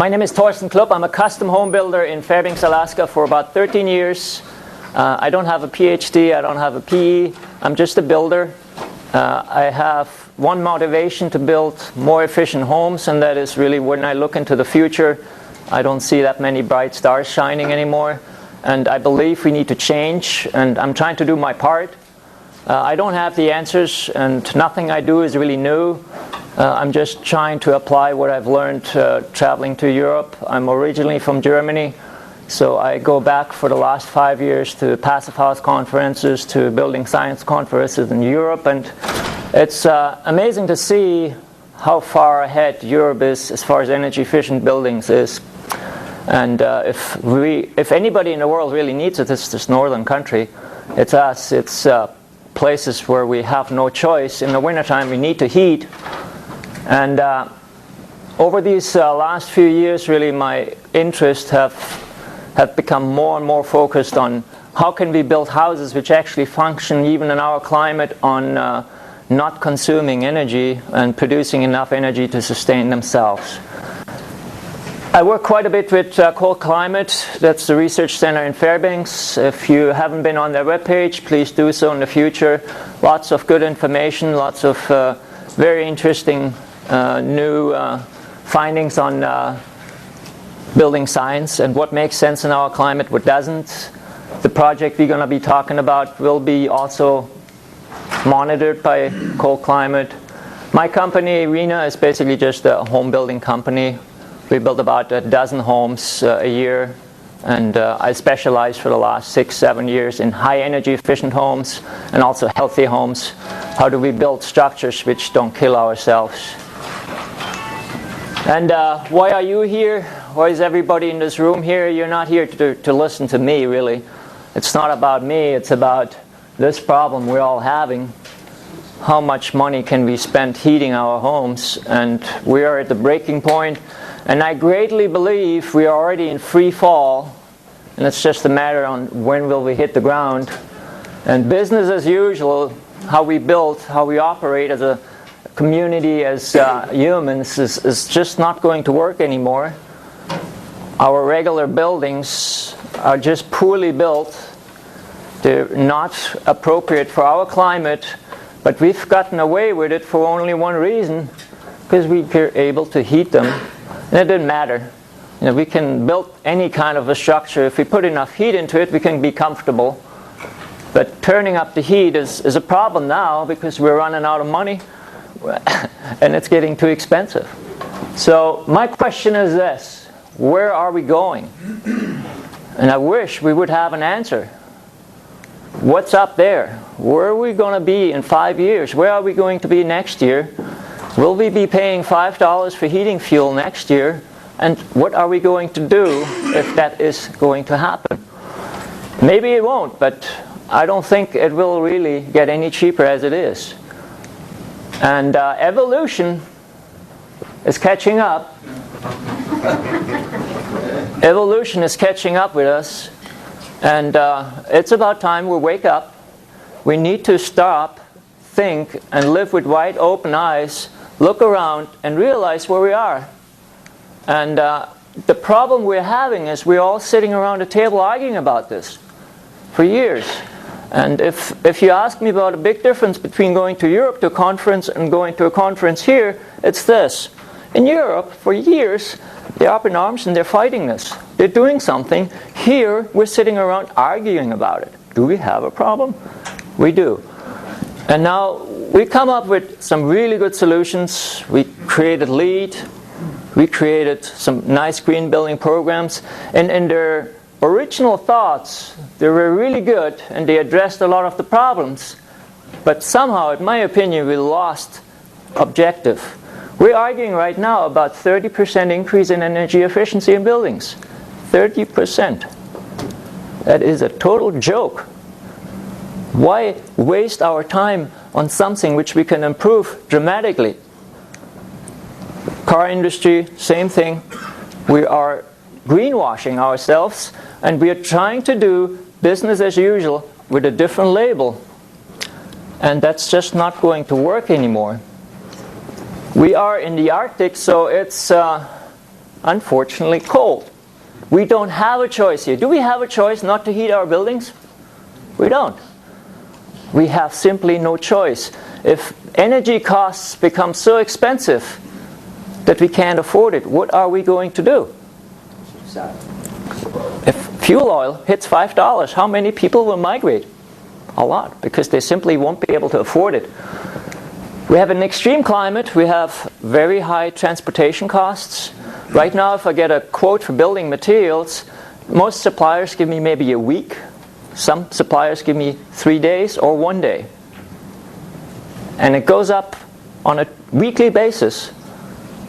My name is Thorsten Klupp. I'm a custom home builder in Fairbanks, Alaska for about 13 years. I don't have a PhD, I don't have a PE, I'm just a builder. I have one motivation to build more efficient homes, and that is really when I look into the future, I don't see that many bright stars shining anymore. And I believe we need to change, and I'm trying to do my part. I don't have the answers, and nothing I do is really new. I'm just trying to apply what I've learned traveling to Europe. I'm originally from Germany, so I go back for the last 5 years to Passive House conferences, to building science conferences in Europe, and it's amazing to see how far ahead Europe is as far as energy efficient buildings is. And if anybody in the world really needs it, it's this northern country. It's us. It's places where we have no choice. In the wintertime, we need to heat. And over these last few years, really, my interests have become more and more focused on how can we build houses which actually function even in our climate on not consuming energy and producing enough energy to sustain themselves. I work quite a bit with Cold Climate. That's the research center in Fairbanks. If you haven't been on their webpage, please do so in the future. Lots of good information, lots of very interesting new findings on building science and what makes sense in our climate, what doesn't. The project we're going to be talking about will be also monitored by Cold Climate. My company, RENA, is basically just a home building company. We build about a dozen homes a year, and I specialize for the last 6-7 years in high energy efficient homes and also healthy homes. How do we build structures which don't kill ourselves? And why are you here? Why is everybody in this room here? You're not here to listen to me, really. It's not about me, it's about this problem we're all having. How much money can we spend heating our homes? And we are at the breaking point. And I greatly believe we are already in free fall, and it's just a matter on when will we hit the ground. And business as usual, how we build, how we operate as a community, as humans, is just not going to work anymore. Our regular buildings are just poorly built. They're not appropriate for our climate, but we've gotten away with it for only one reason, because we were able to heat them. And it didn't matter. You know, we can build any kind of a structure. If we put enough heat into it, we can be comfortable. But turning up the heat is a problem now because we're running out of money and it's getting too expensive. So my question is this: where are we going? And I wish we would have an answer. What's up there? Where are we going to be in 5 years? Where are we going to be next year? Will we be paying $5 for heating fuel next year? And what are we going to do if that is going to happen? Maybe it won't, but I don't think it will really get any cheaper as it is. And evolution is catching up. Evolution is catching up with us. And it's about time we wake up. We need to stop, think, and live with wide open eyes. Look around and realize where we are. And the problem we're having is we're all sitting around a table arguing about this for years. And if you ask me about a big difference between going to Europe to a conference and going to a conference here, it's this. In Europe, for years, they're up in arms and they're fighting this. They're doing something. Here, we're sitting around arguing about it. Do we have a problem? We do. And now, we come up with some really good solutions. We created LEED. We created some nice green building programs. And in their original thoughts, they were really good and they addressed a lot of the problems. But somehow, in my opinion, we lost objective. We're arguing right now about 30% increase in energy efficiency in buildings. 30%. That is a total joke. Why waste our time on something which we can improve dramatically? Car industry, same thing. We are greenwashing ourselves, and we are trying to do business as usual with a different label. And that's just not going to work anymore. We are in the Arctic, so it's unfortunately, cold. We don't have a choice here. Do we have a choice not to heat our buildings? We don't. We have simply no choice. If energy costs become so expensive that we can't afford it, what are we going to do? If fuel oil hits $5, how many people will migrate? A lot, because they simply won't be able to afford it. We have an extreme climate. We have very high transportation costs. Right now, if I get a quote for building materials, most suppliers give me maybe a week. Some suppliers give me 3 days or 1 day. And it goes up on a weekly basis.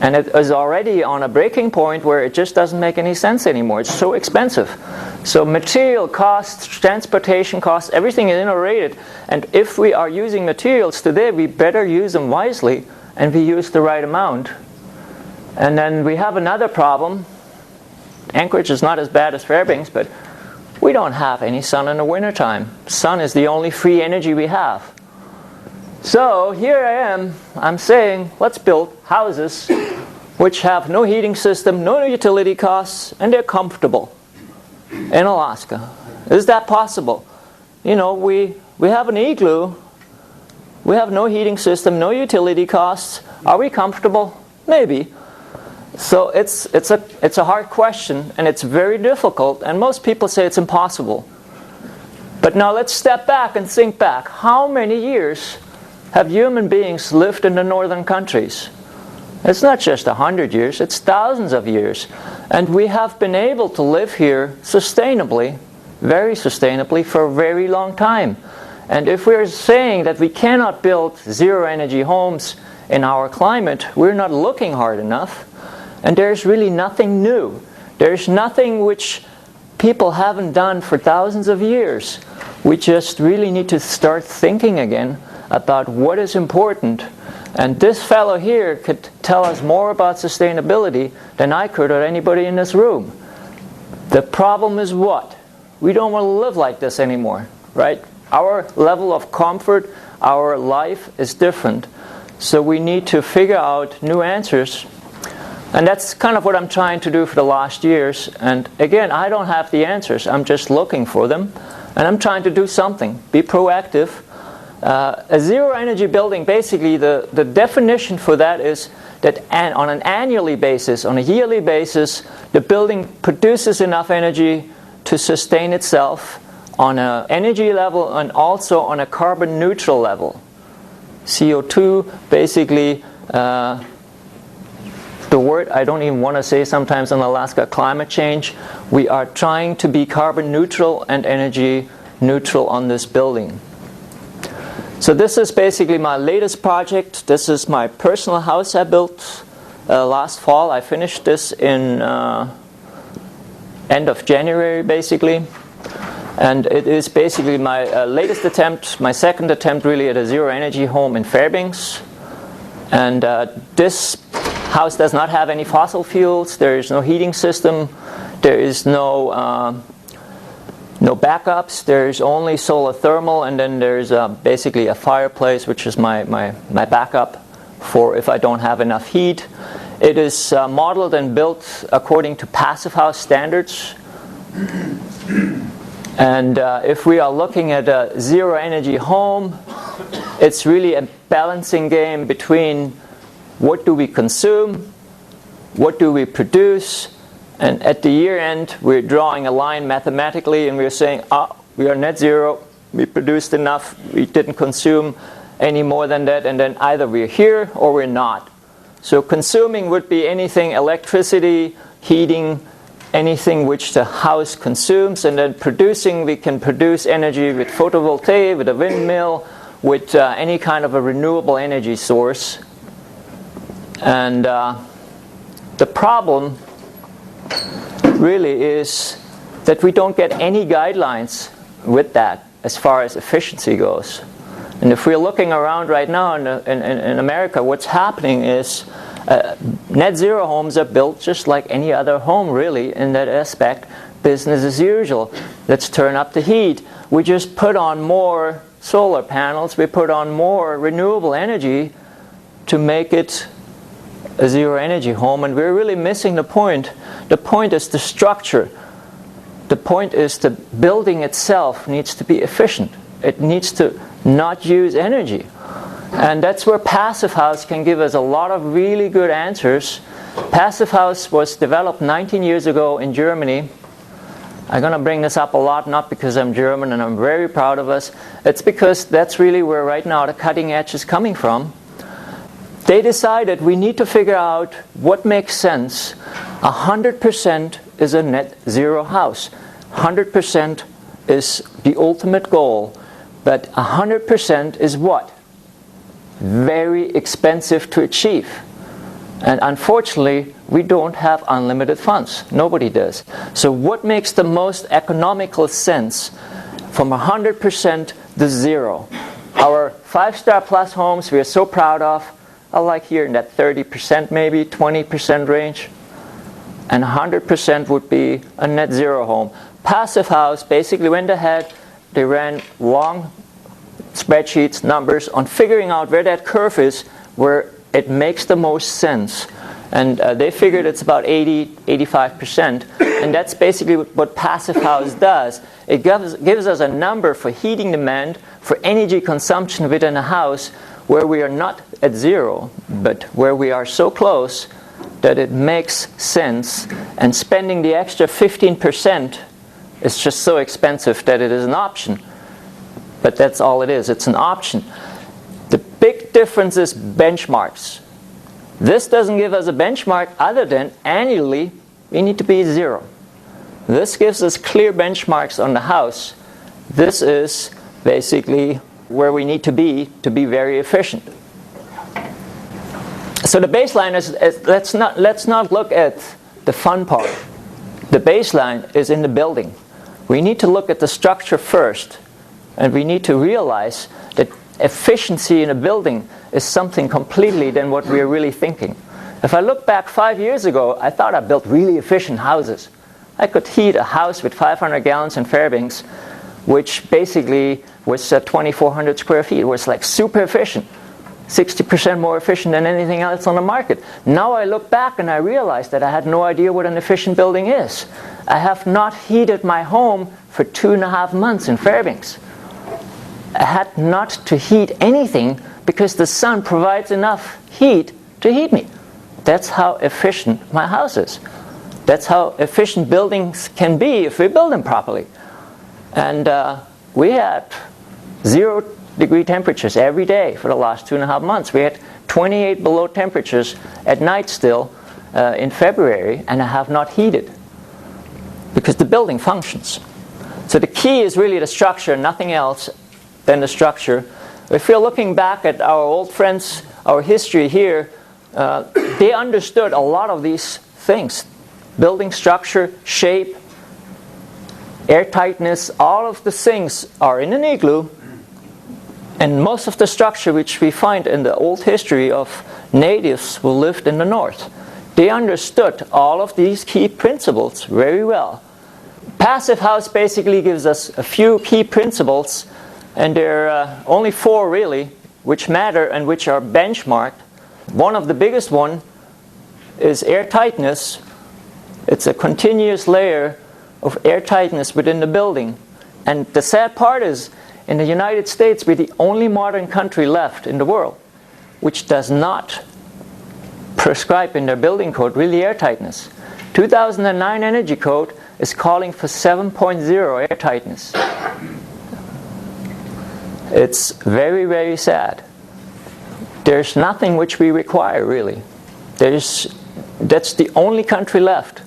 And it is already on a breaking point where it just doesn't make any sense anymore. It's so expensive. So material costs, transportation costs, everything is interrelated. And if we are using materials today, we better use them wisely and we use the right amount. And then we have another problem. Anchorage is not as bad as Fairbanks, but we don't have any sun in the wintertime. Sun is the only free energy we have. So here I am, I'm saying, let's build houses which have no heating system, no utility costs, and they're comfortable in Alaska. Is that possible? You know, we have an igloo, we have no heating system, no utility costs. Are we comfortable? Maybe. So it's a hard question, and it's very difficult, and most people say it's impossible. But now let's step back and think back. How many years have human beings lived in the northern countries? It's not just 100 years, it's thousands of years. And we have been able to live here sustainably, very sustainably, for a very long time. And if we're saying that we cannot build zero-energy homes in our climate, we're not looking hard enough. And there's really nothing new. There's nothing which people haven't done for thousands of years. We just really need to start thinking again about what is important. And this fellow here could tell us more about sustainability than I could or anybody in this room. The problem is what? We don't want to live like this anymore, right? Our level of comfort, our life is different. So we need to figure out new answers. And that's kind of what I'm trying to do for the last years. And again, I don't have the answers. I'm just looking for them. And I'm trying to do something, be proactive. A zero-energy building, basically the definition for that is that on an annually basis, on a yearly basis, the building produces enough energy to sustain itself on an energy level and also on a carbon neutral level. CO2, basically, the word I don't even want to say sometimes in Alaska, climate change. We are trying to be carbon neutral and energy neutral on this building. So this is basically my latest project. This is my personal house I built last fall. I finished this in end of January, basically. And it is basically my latest attempt, my second attempt really at a zero-energy home in Fairbanks. And this house does not have any fossil fuels. There is no heating system. There is no backups. There's only solar thermal, and then there's basically a fireplace, which is my backup for if I don't have enough heat. It is modeled and built according to Passive House standards. And if we are looking at a zero-energy home, it's really a balancing game between what do we consume, what do we produce, and at the year end, we're drawing a line mathematically and we're saying, we are net zero, we produced enough, we didn't consume any more than that, and then either we're here or we're not. So consuming would be anything, electricity, heating, anything which the house consumes, and then producing, we can produce energy with photovoltaic, with a windmill, with any kind of a renewable energy source. And the problem really is that we don't get any guidelines with that as far as efficiency goes. And if we're looking around right now in America, what's happening is net zero homes are built just like any other home really in that aspect, business as usual. Let's turn up the heat. We just put on more solar panels, we put on more renewable energy to make it a zero energy home, and we're really missing the point. The point is the structure. The point is the building itself needs to be efficient. It needs to not use energy. And that's where Passive House can give us a lot of really good answers. Passive House was developed 19 years ago in Germany. I'm going to bring this up a lot, not because I'm German and I'm very proud of us. It's because that's really where right now the cutting edge is coming from. They decided we need to figure out what makes sense. 100% is a net zero house. 100% is the ultimate goal. But 100% is what? Very expensive to achieve. And unfortunately, we don't have unlimited funds. Nobody does. So what makes the most economical sense from 100% to zero? Our 5-star plus homes we are so proud of are like here in that 30% maybe, 20% range. And 100% would be a net zero home. Passive House basically went ahead, they ran long spreadsheets, numbers on figuring out where that curve is, where it makes the most sense. And they figured it's about 85%. And that's basically what Passive House does. It gives us a number for heating demand, for energy consumption within a house, where we are not at zero, but where we are so close that it makes sense. And spending the extra 15% is just so expensive that it is an option. But that's all it is. It's an option. The big difference is benchmarks. This doesn't give us a benchmark other than annually we need to be zero. This gives us clear benchmarks on the house. This is basically where we need to be very efficient. So the baseline is let's not look at the fun part. The baseline is in the building. We need to look at the structure first, and we need to realize that efficiency in a building is something completely than what we are really thinking. If I look back 5 years ago, I thought I built really efficient houses. I could heat a house with 500 gallons in Fairbanks, which basically was 2,400 square feet. It was like super efficient, 60% more efficient than anything else on the market. Now I look back and I realize that I had no idea what an efficient building is. I have not heated my home for 2.5 months in Fairbanks. I had not to heat anything because the sun provides enough heat to heat me. That's how efficient my house is. That's how efficient buildings can be if we build them properly. And we had 0-degree temperatures every day for the last 2.5 months. We had 28 below temperatures at night still in February, and I have not heated because the building functions. So the key is really the structure, nothing else than the structure. If you're looking back at our old friends, our history here, they understood a lot of these things. Building structure, shape, airtightness, all of the things are in an igloo. And most of the structure which we find in the old history of natives who lived in the north, they understood all of these key principles very well. Passive House basically gives us a few key principles, and there are only 4 really, which matter and which are benchmarked. One of the biggest one is airtightness. It's a continuous layer of airtightness within the building. And the sad part is, in the United States, we're the only modern country left in the world which does not prescribe in their building code really airtightness. 2009 Energy Code is calling for 7.0 airtightness. It's very, very sad. There's nothing which we require, really. That's the only country left.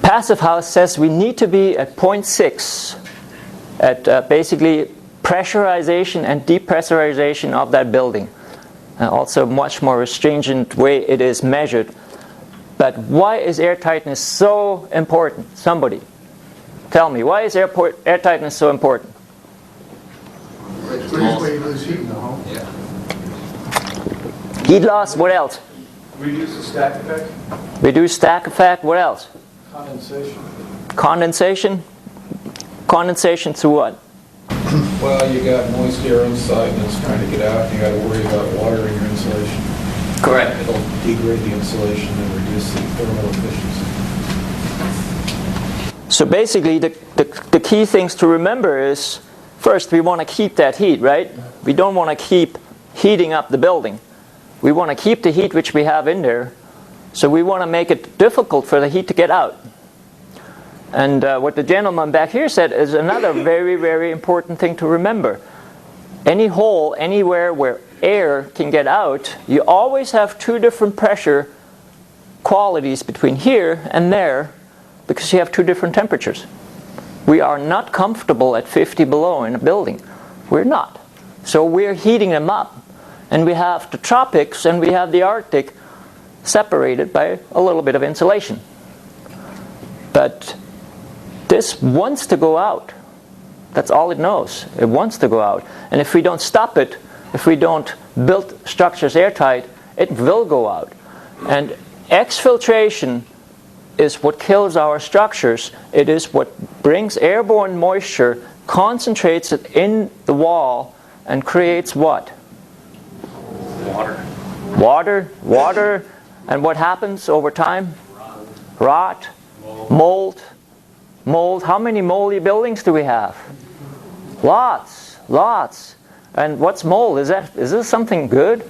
Passive House says we need to be at 0.6 at basically pressurization and depressurization of that building. Also much more stringent way it is measured. But why is airtightness so important? Somebody tell me, why is airtightness so important? Heat in the home. Yeah. Heat loss, what else? Reduce the stack effect. Reduce stack effect, what else? Condensation. Condensation? Condensation through what? Well, you got moisture inside and it's trying to get out, and you got to worry about water in your insulation. Correct. It'll degrade the insulation and reduce the thermal efficiency. So basically, the key things to remember is, first, we want to keep that heat, right? We don't want to keep heating up the building. We want to keep the heat which we have in there. So we want to make it difficult for the heat to get out. And what the gentleman back here said is another very, very important thing to remember. Any hole, anywhere where air can get out, you always have two different pressure qualities between here and there because you have two different temperatures. We are not comfortable at 50 below in a building. We're not. So we're heating them up. And we have the tropics and we have the Arctic separated by a little bit of insulation. But this wants to go out. That's all it knows. It wants to go out. And if we don't stop it, if we don't build structures airtight, it will go out. And exfiltration is what kills our structures. It is what brings airborne moisture, concentrates it in the wall, and creates what? Water. And what happens over time? Rot. Mold. How many moldy buildings do we have? Lots. And what's mold? Is this something good?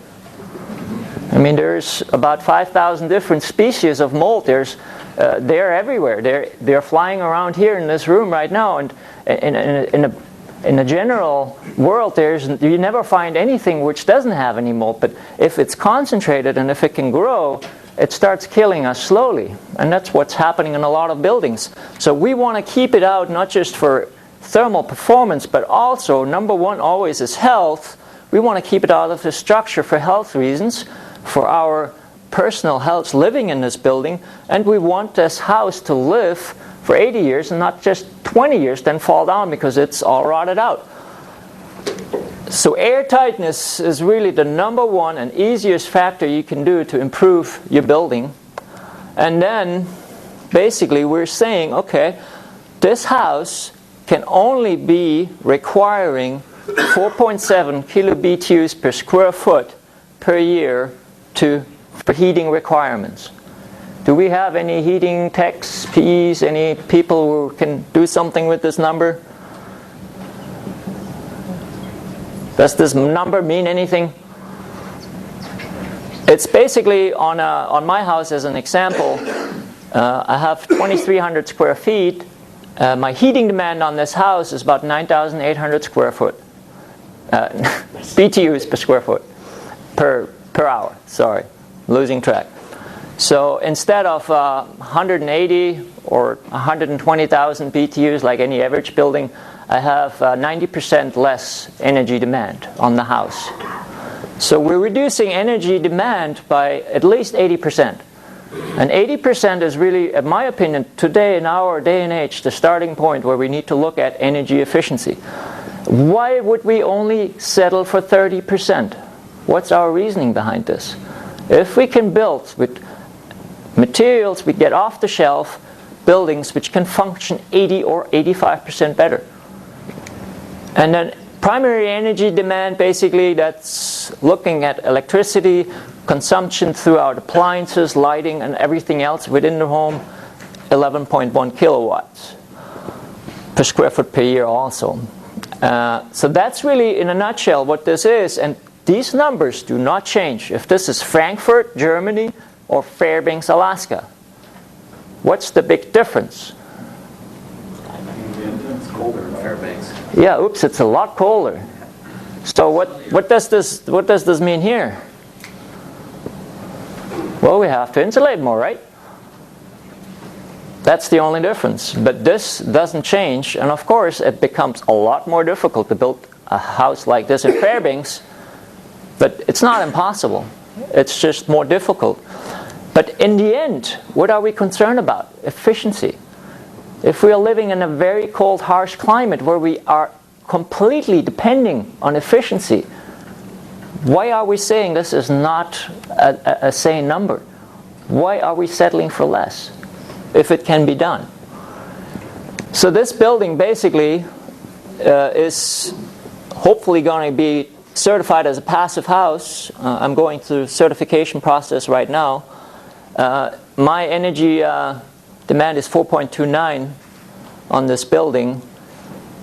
I mean, there's about 5,000 different species of mold. They're everywhere. They're flying around here in this room right now. And in the general world, you never find anything which doesn't have any mold. But if it's concentrated and if it can grow, it starts killing us slowly. And that's what's happening in a lot of buildings. So we want to keep it out not just for thermal performance, but also, number one always is health. We want to keep it out of the structure for health reasons, for our personal health living in this building. And we want this house to live for 80 years and not just 20 years, then fall down because it's all rotted out. So air tightness is really the number one and easiest factor you can do to improve your building. And then basically we're saying, okay, this house can only be requiring 4.7 kilobtus per square foot per year for heating requirements. Do we have any heating techs, PEs, any people who can do something with this number? Does this number mean anything? It's basically on my house as an example. I have 2,300 square feet. My heating demand on this house is about 9,800 square foot. BTUs per square foot per hour. Sorry, losing track. So instead of 180 or 120,000 BTUs like any average building, I have 90% less energy demand on the house. So we're reducing energy demand by at least 80%. And 80% is really, in my opinion, today in our day and age, the starting point where we need to look at energy efficiency. Why would we only settle for 30%? What's our reasoning behind this? If we can build with materials we get off the shelf, buildings which can function 80 or 85% better. And then primary energy demand, basically that's looking at electricity consumption throughout appliances, lighting, and everything else within the home, 11.1 kilowatts per square foot per year also. So that's really in a nutshell what this is. And these numbers do not change if this is Frankfurt, Germany, or Fairbanks, Alaska. What's the big difference? It's colder in Fairbanks. Yeah, oops, it's a lot colder. So what does this mean here? Well, we have to insulate more, right? That's the only difference. But this doesn't change, and of course it becomes a lot more difficult to build a house like this in Fairbanks, but it's not impossible. It's just more difficult. But in the end, what are we concerned about? Efficiency. If we are living in a very cold, harsh climate where we are completely depending on efficiency, why are we saying this is not a sane number? Why are we settling for less if it can be done? So this building basically is hopefully going to be certified as a passive house. I'm going through the certification process right now. My energy demand is 4.29 on this building.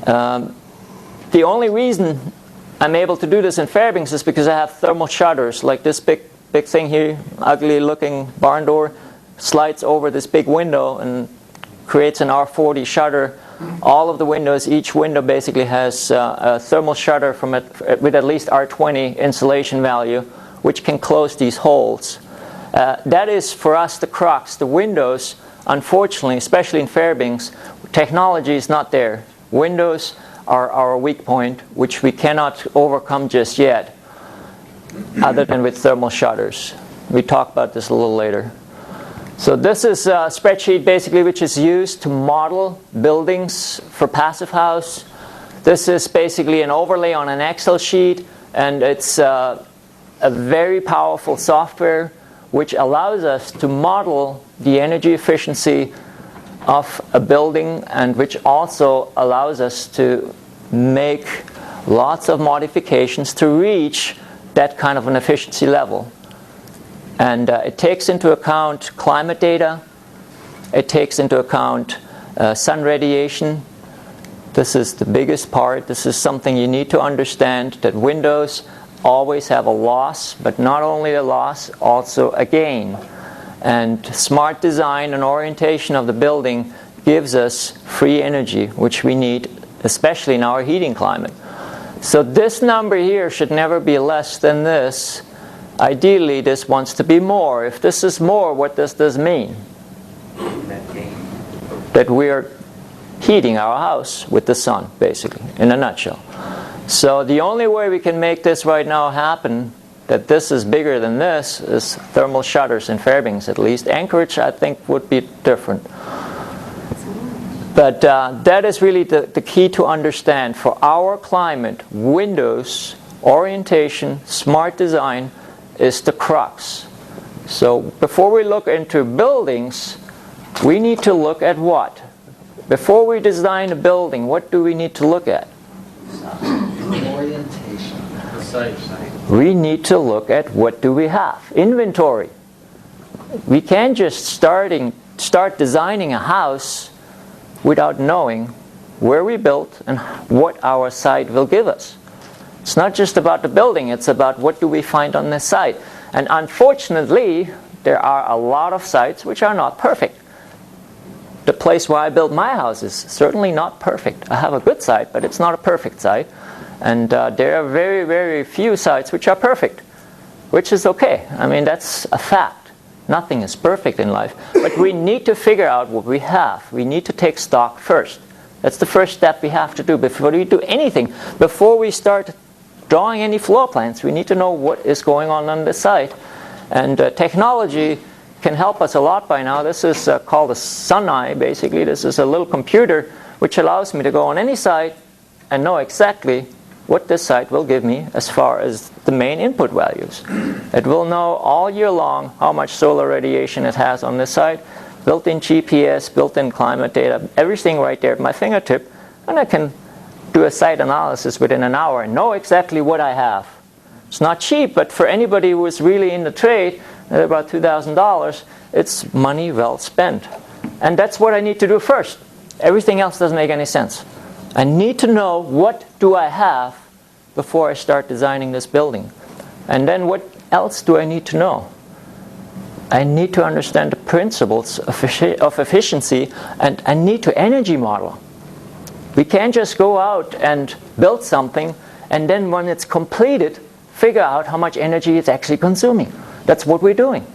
The only reason I'm able to do this in Fairbanks is because I have thermal shutters, like this big thing here, ugly looking barn door, slides over this big window and creates an R40 shutter. All of the windows, each window basically has a thermal shutter from it with at least R20 insulation value, which can close these holes. That is for us the crux. The windows, unfortunately, especially in Fairbanks, technology is not there. Windows are our weak point, which we cannot overcome just yet, other than with thermal shutters. We talk about this a little later. So this is a spreadsheet basically which is used to model buildings for passive house. This is basically an overlay on an Excel sheet, and it's a very powerful software which allows us to model the energy efficiency of a building, and which also allows us to make lots of modifications to reach that kind of an efficiency level. And it takes into account climate data, it takes into account sun radiation. This is the biggest part. This is something you need to understand, that windows always have a loss, but not only a loss, also a gain. And smart design and orientation of the building gives us free energy, which we need, especially in our heating climate. So this number here should never be less than this. Ideally, this wants to be more. If this is more, what does this mean? That we are heating our house with the sun, basically, in a nutshell. So the only way we can make this right now happen, that this is bigger than this, is thermal shutters in Fairbanks at least. Anchorage, I think, would be different. But that is really the key to understand. For our climate, windows, orientation, smart design is the crux. So before we look into buildings, we need to look at what? Before we design a building, what do we need to look at? Orientation. The site. We need to look at what do we have. Inventory. We can't just start designing a house without knowing where we built and what our site will give us. It's not just about the building, it's about what do we find on this site. And unfortunately, there are a lot of sites which are not perfect. The place where I built my house is certainly not perfect. I have a good site, but it's not a perfect site. And there are very, very few sites which are perfect, which is okay. I mean, that's a fact. Nothing is perfect in life. But we need to figure out what we have. We need to take stock first. That's the first step we have to do before we do anything. Before we start drawing any floor plans, we need to know what is going on the site. And technology can help us a lot by now. This is called a SunEye, basically. This is a little computer which allows me to go on any site and know exactly what this site will give me as far as the main input values. It will know all year long how much solar radiation it has on this site, built-in GPS, built-in climate data, everything right there at my fingertip, and I can do a site analysis within an hour and know exactly what I have. It's not cheap, but for anybody who is really in the trade, at about $2,000, it's money well spent. And that's what I need to do first. Everything else doesn't make any sense. I need to know what do I have before I start designing this building. And then what else do I need to know? I need to understand the principles of efficiency, and I need to energy model. We can't just go out and build something and then when it's completed, figure out how much energy it's actually consuming. That's what we're doing.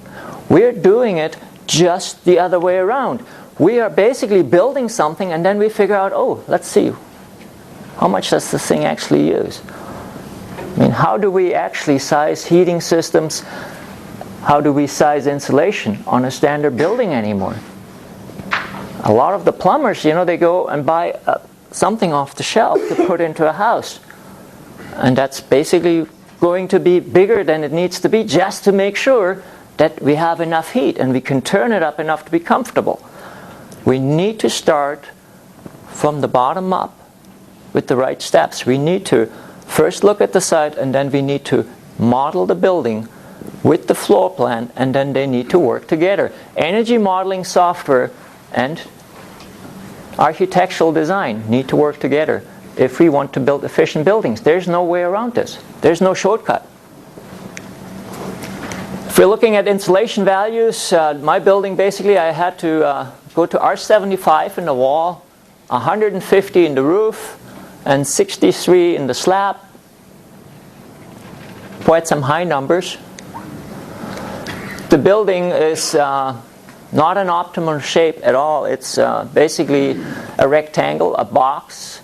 We're doing it just the other way around. We are basically building something and then we figure out, oh, let's see, how much does this thing actually use? I mean, how do we actually size heating systems? How do we size insulation on a standard building anymore? A lot of the plumbers, they go and buy something off the shelf to put into a house. And that's basically going to be bigger than it needs to be just to make sure that we have enough heat and we can turn it up enough to be comfortable. We need to start from the bottom up with the right steps. We need to first look at the site, and then we need to model the building with the floor plan, and then they need to work together. Energy modeling software and architectural design need to work together if we want to build efficient buildings. There's no way around this. There's no shortcut. If we're looking at insulation values, my building, basically I had to go to R75 in the wall, 150 in the roof, and 63 in the slab. Quite some high numbers. The building is not an optimal shape at all. It's basically a rectangle, a box.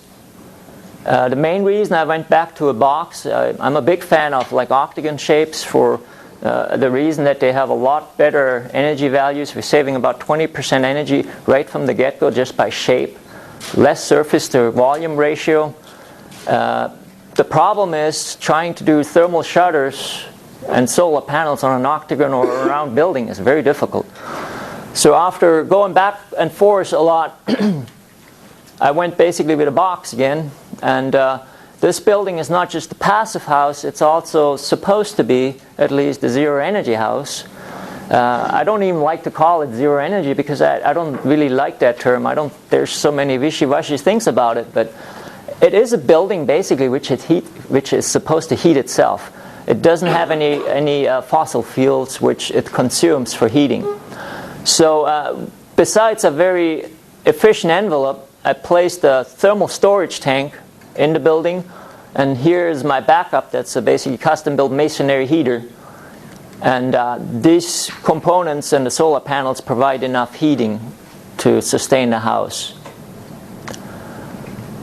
The main reason I went back to a box, I'm a big fan of like octagon shapes for the reason that they have a lot better energy values. We're saving about 20% energy right from the get-go just by shape. Less surface to volume ratio. The problem is trying to do thermal shutters and solar panels on an octagon or a round building is very difficult. So after going back and forth a lot, I went basically with a box again. And this building is not just a passive house, it's also supposed to be at least a zero energy house. I don't even like to call it zero energy because I don't really like that term. There's so many wishy-washy things about it, but it is a building basically which is supposed to heat itself. It doesn't have any fossil fuels which it consumes for heating. So besides a very efficient envelope, I placed a thermal storage tank in the building, and here's my backup. That's a basically custom-built masonry heater. And these components and the solar panels provide enough heating to sustain the house.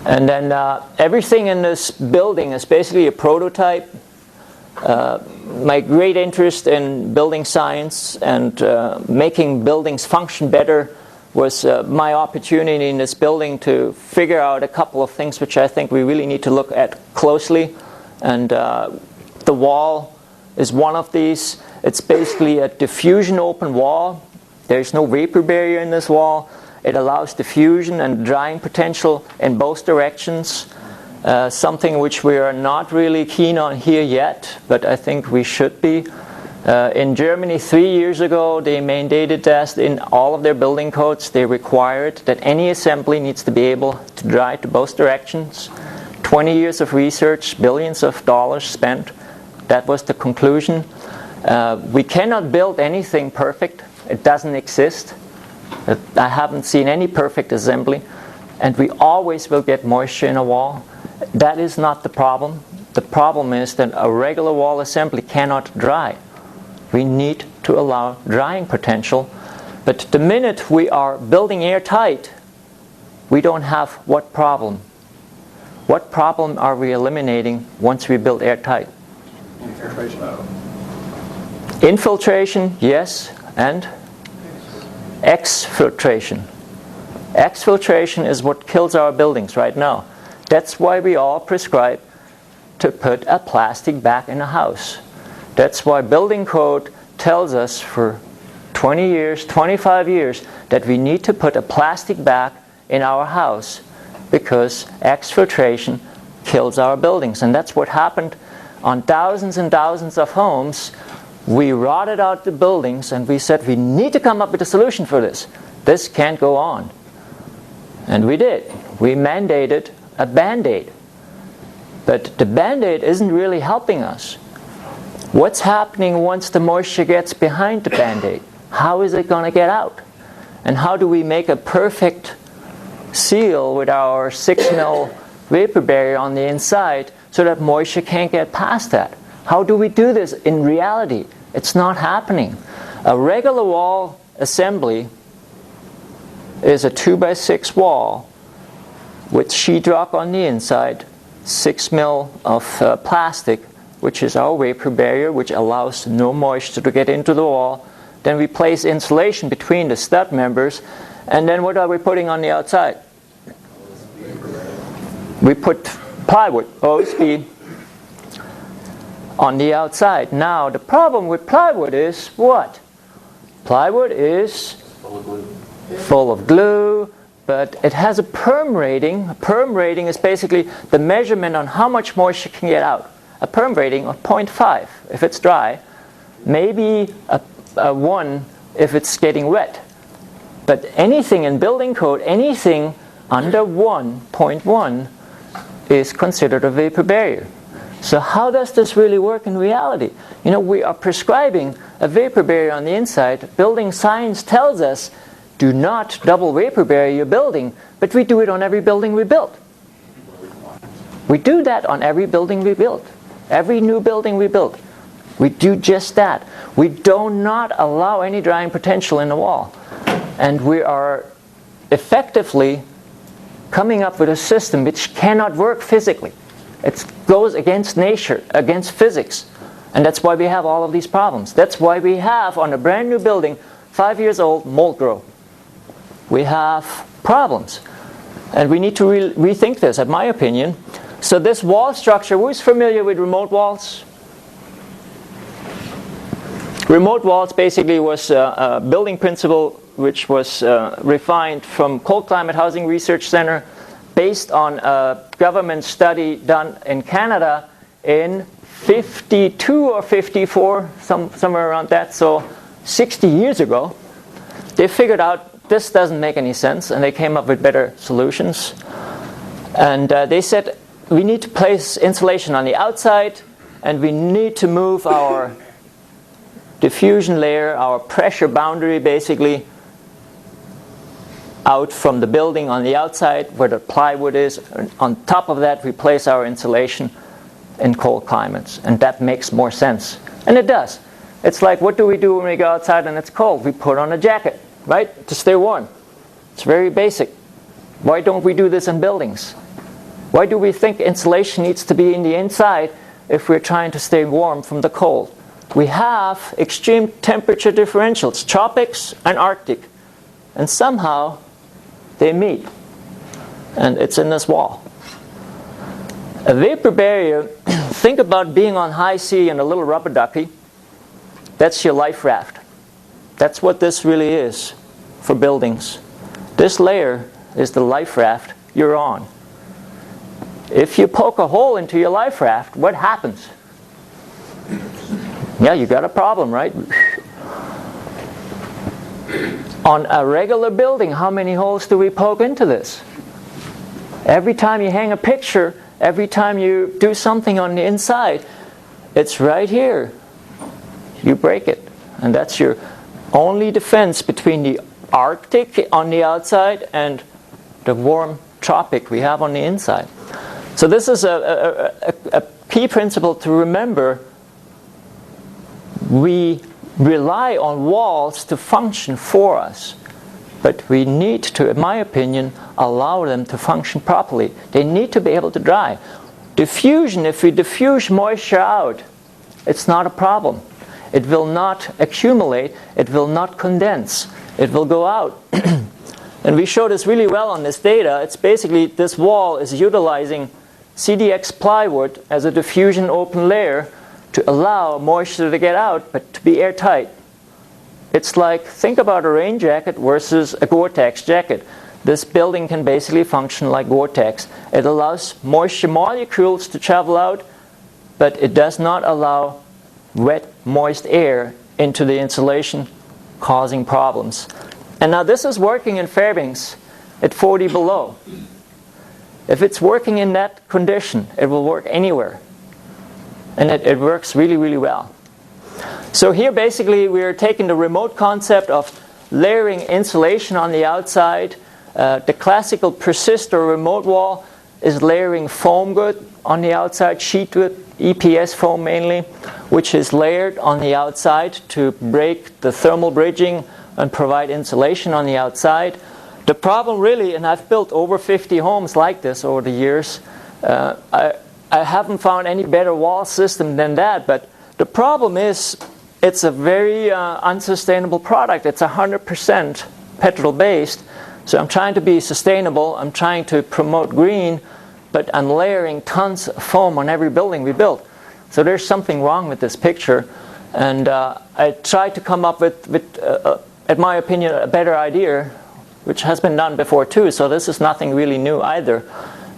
And then everything in this building is basically a prototype. My great interest in building science and making buildings function better was my opportunity in this building to figure out a couple of things which I think we really need to look at closely. And the wall is one of these. It's basically a diffusion open wall. There's no vapor barrier in this wall. It allows diffusion and drying potential in both directions. Something which we are not really keen on here yet, but I think we should be. In Germany 3 years ago, they mandated that in all of their building codes. They required that any assembly needs to be able to dry to both directions. 20 years of research, billions of dollars spent. That was the conclusion. We cannot build anything perfect. It doesn't exist. I haven't seen any perfect assembly. And we always will get moisture in a wall. That is not the problem. The problem is that a regular wall assembly cannot dry. We need to allow drying potential. But the minute we are building airtight, we don't have what problem? What problem are we eliminating once we build airtight? Infiltration. Infiltration, yes, and exfiltration. Exfiltration is what kills our buildings right now. That's why we all prescribe to put a plastic bag in a house. That's why building code tells us for 20 years, 25 years, that we need to put a plastic bag in our house because exfiltration kills our buildings. And that's what happened on thousands and thousands of homes. We rotted out the buildings and we said we need to come up with a solution for this. This can't go on. And we did. We mandated a Band-Aid. But the Band-Aid isn't really helping us. What's happening once the moisture gets behind the Band-Aid? How is it going to get out? And how do we make a perfect seal with our 6 mil vapor barrier on the inside so that moisture can't get past that? How do we do this in reality? It's not happening. A regular wall assembly is a 2x6 wall with sheetrock on the inside, 6 mil of plastic, which is our vapor barrier, which allows no moisture to get into the wall. Then we place insulation between the stud members, and then what are we putting on the outside? We put plywood, OSB, on the outside. Now, the problem with plywood is what? Plywood is full of glue, but it has a perm rating. A perm rating is basically the measurement on how much moisture can get out. A perm rating of 0.5 if it's dry, maybe a 1 if it's getting wet. But anything in building code, anything under 1.1 is considered a vapor barrier. So how does this really work in reality? You know, we are prescribing a vapor barrier on the inside. Building science tells us do not double vapor barrier your building, but we do it on every building we build. We do that on every building we build. Every new building we build. We do just that. We do not allow any drying potential in the wall. And we are effectively coming up with a system which cannot work physically. It goes against nature, against physics. And that's why we have all of these problems. That's why we have, on a brand new building, 5 years old, mold growth. We have problems. And we need to rethink this, in my opinion. So this wall structure, who's familiar with remote walls? Remote walls basically was a building principle which was refined from Cold Climate Housing Research Center based on a government study done in Canada in 52 or 54, somewhere around that, so 60 years ago. They figured out this doesn't make any sense, and they came up with better solutions. And they said we need to place insulation on the outside, and we need to move our diffusion layer, our pressure boundary basically, out from the building on the outside where the plywood is. On top of that, we place our insulation in cold climates, and that makes more sense. And it does. It's like, what do we do when we go outside and it's cold? We put on a jacket, right, to stay warm. It's very basic. Why don't we do this in buildings? Why do we think insulation needs to be in the inside if we're trying to stay warm from the cold? We have extreme temperature differentials, tropics and Arctic, and somehow they meet, and it's in this wall. A vapor barrier, think about being on high sea in a little rubber ducky. That's your life raft. That's what this really is for buildings. This layer is the life raft you're on. If you poke a hole into your life raft, what happens? Yeah, you got a problem, right? On a regular building, how many holes do we poke into this? Every time you hang a picture, every time you do something on the inside, it's right here. You break it. And that's your only defense between the Arctic on the outside and the warm tropic we have on the inside. So this is a key principle to remember. We rely on walls to function for us, but we need to, in my opinion, allow them to function properly. They need to be able to dry. Diffusion, if we diffuse moisture out, it's not a problem. It will not accumulate, it will not condense, it will go out. And we show this really well on this data. It's basically this wall is utilizing CDX plywood as a diffusion open layer to allow moisture to get out, but to be airtight. It's like, think about a rain jacket versus a Gore-Tex jacket. This building can basically function like Gore-Tex. It allows moisture molecules to travel out, but it does not allow wet, moist air into the insulation, causing problems. And now this is working in Fairbanks at 40 below. If it's working in that condition, it will work anywhere. And it works really, really well. So here basically we're taking the remote concept of layering insulation on the outside. The classical persist or remote wall is layering foam good on the outside, sheet good, EPS foam mainly, which is layered on the outside to break the thermal bridging and provide insulation on the outside. The problem really, and I've built over 50 homes like this over the years, I haven't found any better wall system than that, but the problem is it's a very unsustainable product. It's 100% petrol based, so I'm trying to be sustainable, I'm trying to promote green, but I'm layering tons of foam on every building we build. So there's something wrong with this picture, and I tried to come up with in my opinion, a better idea. which has been done before too, so this is nothing really new either.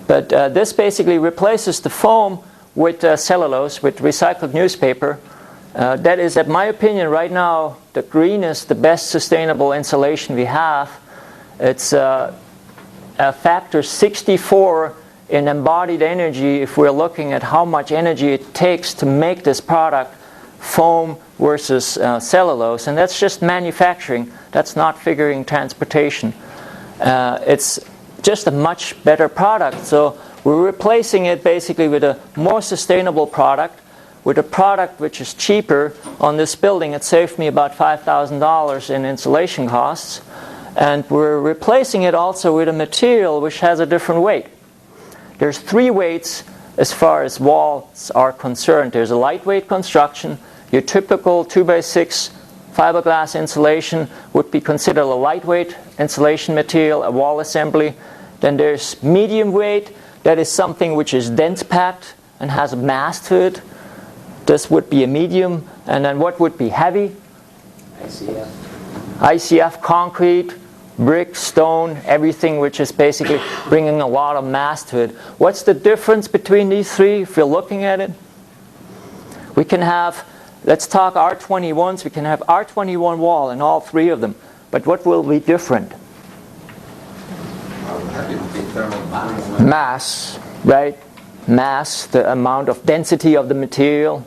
But this basically replaces the foam with cellulose, with recycled newspaper. That is, in my opinion, right now, the greenest, the best sustainable insulation we have. It's a factor 64 in embodied energy if we're looking at how much energy it takes to make this product, foam versus cellulose. And that's just manufacturing. That's not figuring transportation. It's just a much better product. So we're replacing it basically with a more sustainable product, with a product which is cheaper. On this building, it saved me about $5,000 in insulation costs. And we're replacing it also with a material which has a different weight. There's 3 weights as far as walls are concerned. There's a lightweight construction. Your typical 2x6 fiberglass insulation would be considered a lightweight insulation material, a wall assembly. Then there's medium weight. That is something which is dense packed and has a mass to it. This would be a medium. And then what would be heavy? ICF. ICF, concrete, brick, stone, everything which is basically bringing a lot of mass to it. What's the difference between these 3 if you're looking at it? We can have, let's talk R21s, we can have R21 wall in all 3 of them. But what will be different? Mass, right? Mass, the amount of density of the material.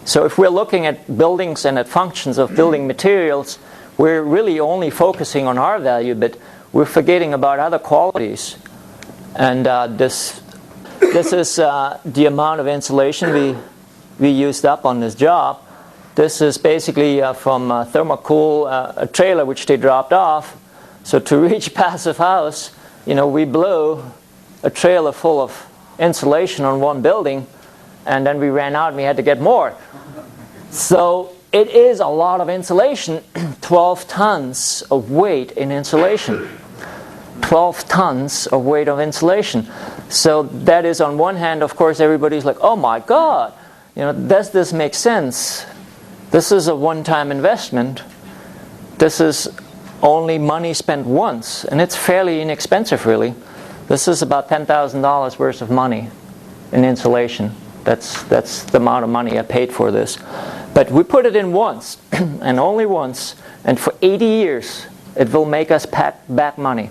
So if we're looking at buildings and at functions of building materials, we're really only focusing on R value, but we're forgetting about other qualities. And this is the amount of insulation we used up on this job. This is basically from Thermocool, a trailer which they dropped off. So to reach Passive House, we blew a trailer full of insulation on one building, and then we ran out and we had to get more. So it is a lot of insulation, 12 tons of weight in insulation. 12 tons of weight of insulation. So that is, on one hand, of course, everybody's like, oh my God, does this make sense? This is a one-time investment. This is only money spent once, and it's fairly inexpensive, really. This is about $10,000 worth of money in insulation. That's the amount of money I paid for this. But we put it in once, and only once, and for 80 years it will make us back money.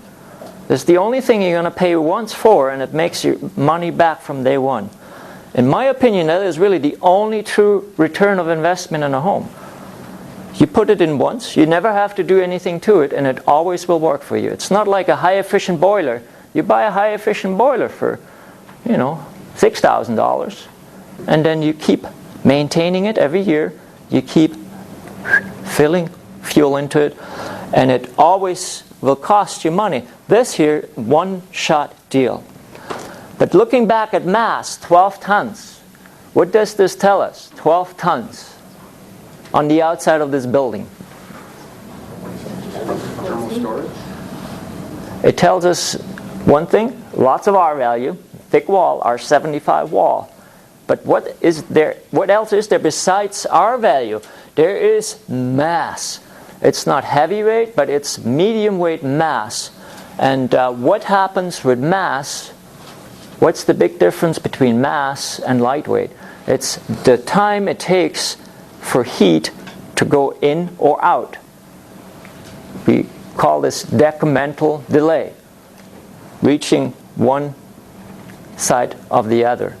It's the only thing you're going to pay once for, and it makes your money back from day one. In my opinion, that is really the only true return of investment in a home. You put it in once, you never have to do anything to it, and it always will work for you. It's not like a high-efficient boiler. You buy a high-efficient boiler for, $6,000, and then you keep maintaining it every year. You keep filling fuel into it, and it always will cost you money. This here, one-shot deal. But looking back at mass, 12 tons. What does this tell us? 12 tons on the outside of this building. Thermal storage. It tells us one thing, lots of R value, thick wall, R75 wall. But what else is there besides R value? There is mass. It's not heavyweight, but it's medium weight mass. And what happens with mass? What's the big difference between mass and lightweight? It's the time it takes for heat to go in or out. We call this decremental delay, reaching one side of the other.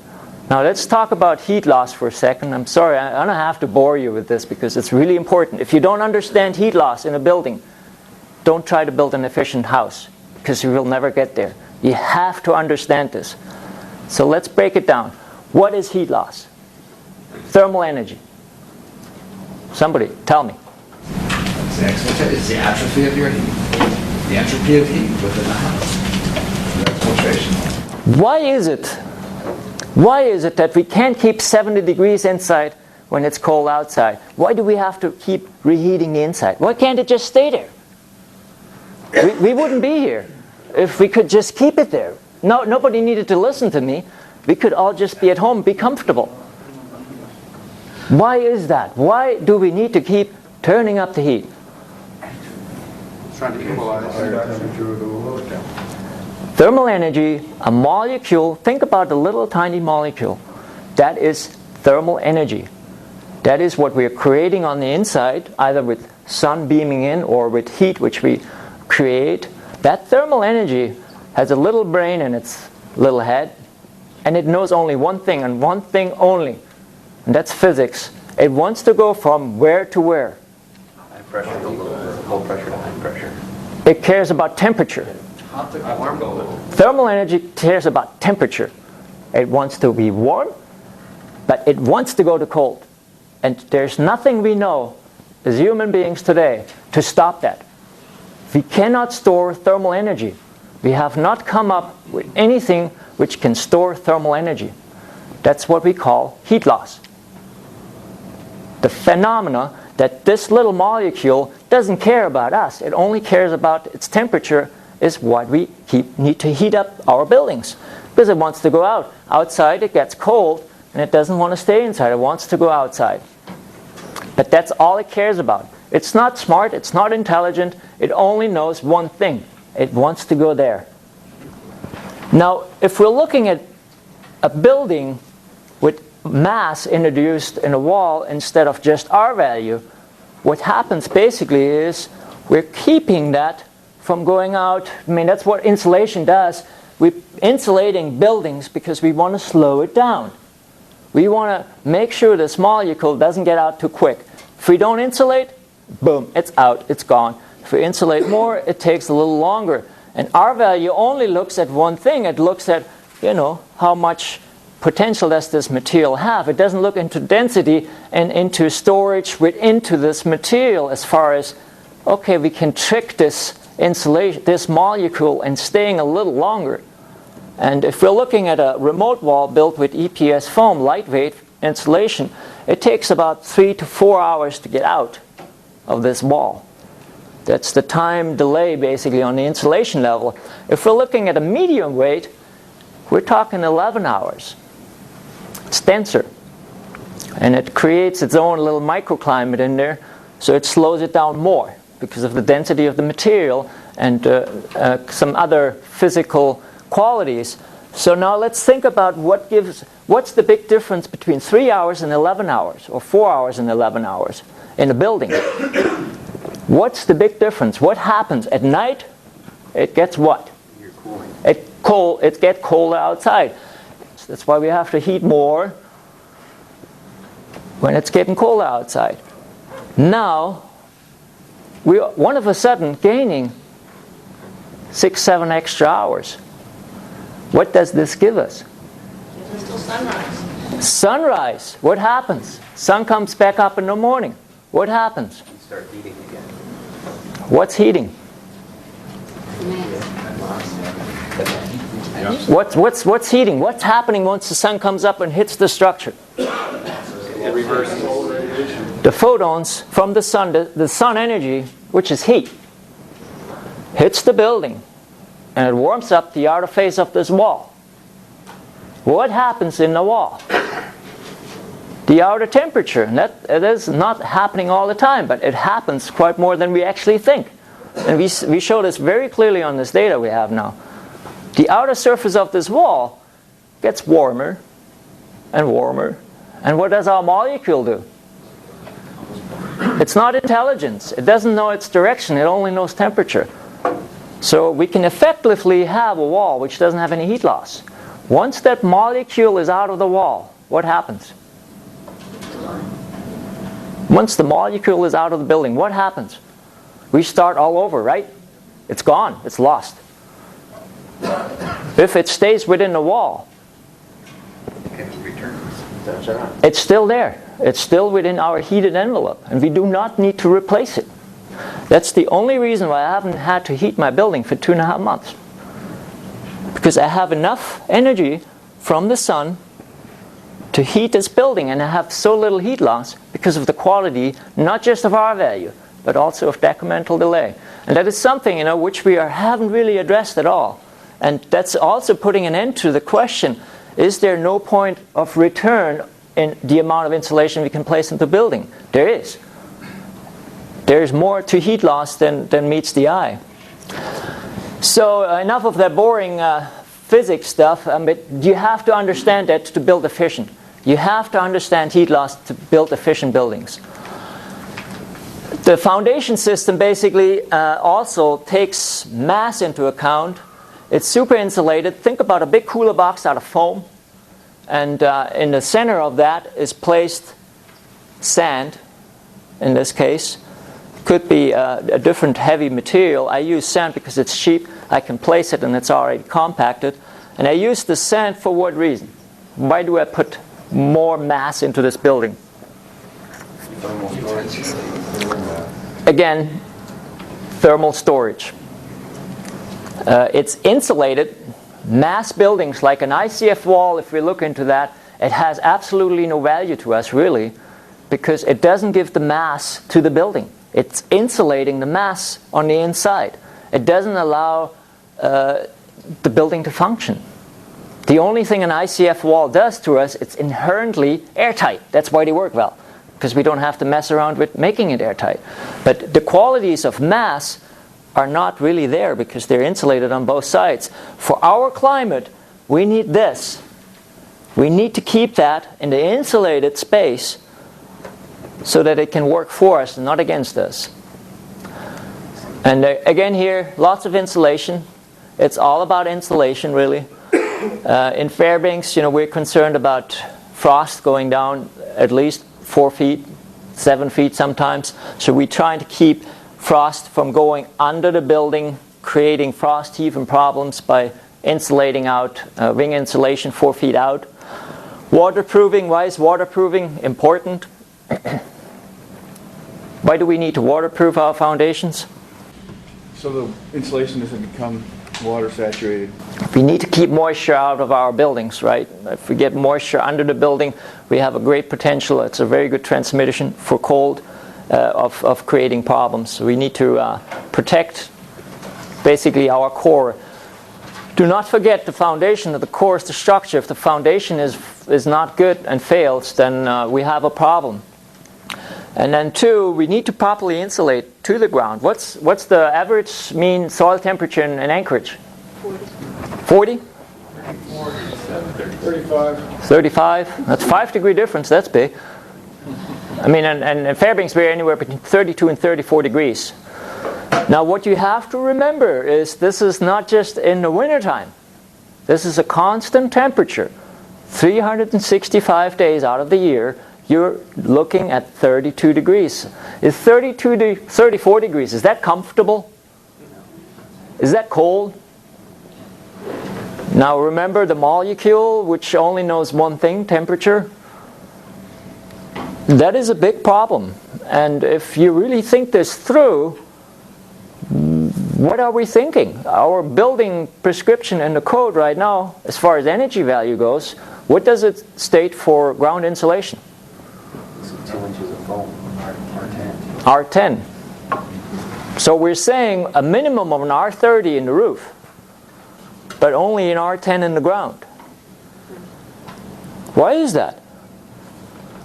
Now let's talk about heat loss for a second. I'm sorry, I don't have to bore you with this because it's really important. If you don't understand heat loss in a building, don't try to build an efficient house because you will never get there. You have to understand this. So let's break it down. What is heat loss? Thermal energy. Somebody, tell me. It's the atrophy of your heat. The entropy of heat within the house. That's filtration. Why is it that we can't keep 70 degrees inside when it's cold outside? Why do we have to keep reheating the inside? Why can't it just stay there? We wouldn't be here if we could just keep it there. No, nobody needed to listen to me. We could all just be at home, be comfortable. Why is that? Why do we need to keep turning up the heat? Trying to equalize. Higher temperature to a lower temperature. Thermal energy, a molecule, think about the little tiny molecule. That is thermal energy. That is what we are creating on the inside, either with sun beaming in or with heat which we create. That thermal energy has a little brain in its little head, and it knows only one thing, and one thing only, and that's physics. It wants to go from where to where. High pressure to low pressure to high pressure. It cares about temperature. Hot to warm. Thermal energy cares about temperature. It wants to be warm, but it wants to go to cold. And there's nothing we know as human beings today to stop that. We cannot store thermal energy. We have not come up with anything which can store thermal energy. That's what we call heat loss. The phenomena that this little molecule doesn't care about us, it only cares about its temperature, is what we need to heat up our buildings. Because it wants to go out. Outside it gets cold, and it doesn't want to stay inside. It wants to go outside. But that's all it cares about. It's not smart, it's not intelligent, it only knows one thing. It wants to go there. Now, if we're looking at a building with mass introduced in a wall instead of just R value, what happens basically is we're keeping that from going out. I mean, that's what insulation does. We're insulating buildings because we want to slow it down. We want to make sure this molecule doesn't get out too quick. If we don't insulate, boom, it's out, it's gone. If we insulate more, it takes a little longer. And R value only looks at one thing. It looks at, how much potential does this material have. It doesn't look into density and into storage within this material as far as, okay, we can trick this insulation, this molecule, and staying a little longer. And if we're looking at a remote wall built with EPS foam, lightweight insulation, it takes about 3 to 4 hours to get out of this wall. That's the time delay basically on the insulation level. If we're looking at a medium weight, we're talking 11 hours. It's denser. And it creates its own little microclimate in there, so it slows it down more because of the density of the material and some other physical qualities. So now let's think about what's the big difference between 3 hours and 11 hours, or 4 hours and 11 hours in a building. What's the big difference? What happens at night? It gets what? You're cooling. It gets colder outside. That's why we have to heat more when it's getting colder outside. Now, we're one of a sudden gaining 6-7 extra hours. What does this give us? It's still sunrise. Sunrise. What happens? Sun comes back up in the morning. What happens? You start heating again. What's heating? What's heating? What's happening once the sun comes up and hits the structure? It reverses. The photons from the sun energy, which is heat, hits the building, and it warms up the outer face of this wall. What happens in the wall? The outer temperature. And that it is not happening all the time, but it happens quite more than we actually think. And we show this very clearly on this data we have now. The outer surface of this wall gets warmer and warmer. And what does our molecule do? It's not intelligence. It doesn't know its direction. It only knows temperature. So we can effectively have a wall which doesn't have any heat loss. Once that molecule is out of the wall, what happens? Once the molecule is out of the building, what happens? We start all over, right? It's gone. It's lost. If it stays within the wall, It returns. it's still there. It's still within our heated envelope, and we do not need to replace it. That's the only reason why I haven't had to heat my building for 2.5 months. Because I have enough energy from the sun to heat this building, and I have so little heat loss because of the quality, not just of R value, but also of decremental delay. And that is something, which we haven't really addressed at all. And that's also putting an end to the question, is there no point of return in the amount of insulation we can place into the building? There is. There's more to heat loss than meets the eye. So enough of that boring physics stuff, but you have to understand that to build efficient. You have to understand heat loss to build efficient buildings. The foundation system basically also takes mass into account. It's super insulated. Think about a big cooler box out of foam, and in the center of that is placed sand, in this case. Could be a different heavy material. I use sand because it's cheap. I can place it and it's already compacted. And I use the sand for what reason? Why do I put more mass into this building? Again, thermal storage. It's insulated. Mass buildings like an ICF wall, if we look into that, it has absolutely no value to us really, because it doesn't give the mass to the building. It's insulating the mass on the inside. It doesn't allow the building to function. The only thing an ICF wall does to us, it's inherently airtight. That's why they work well, because we don't have to mess around with making it airtight. But the qualities of mass are not really there because they're insulated on both sides. For our climate, we need this. We need to keep that in the insulated space so that it can work for us and not against us. And again here, lots of insulation. It's all about insulation really. In Fairbanks, we're concerned about frost going down at least 4 feet, 7 feet sometimes. So we're trying to keep frost from going under the building, creating frost heaving problems by insulating out, wing insulation 4 feet out. Waterproofing, why is waterproofing important? Why do we need to waterproof our foundations? So the insulation doesn't become water saturated. We need to keep moisture out of our buildings, right? If we get moisture under the building, we have a great potential. It's a very good transmission for cold of creating problems. So we need to protect basically our core. Do not forget the foundation. The core is the structure. If the foundation is not good and fails, then we have a problem. And then 2, we need to properly insulate to the ground. What's the average mean soil temperature in Anchorage? 40? 35. That's 5-degree difference. That's big. I mean, and in Fairbanks we're anywhere between 32 and 34 degrees. Now what you have to remember is this is not just in the wintertime. This is a constant temperature. 365 days out of the year, you're looking at 32 degrees. Is 34 degrees, is that comfortable? Is that cold? Now remember the molecule, which only knows one thing, temperature. That is a big problem. And if you really think this through, what are we thinking? Our building prescription in the code right now, as far as energy value goes, what does it state for ground insulation? 2 inches of foam, R10. R10. So we're saying a minimum of an R30 in the roof, but only an R10 in the ground. Why is that?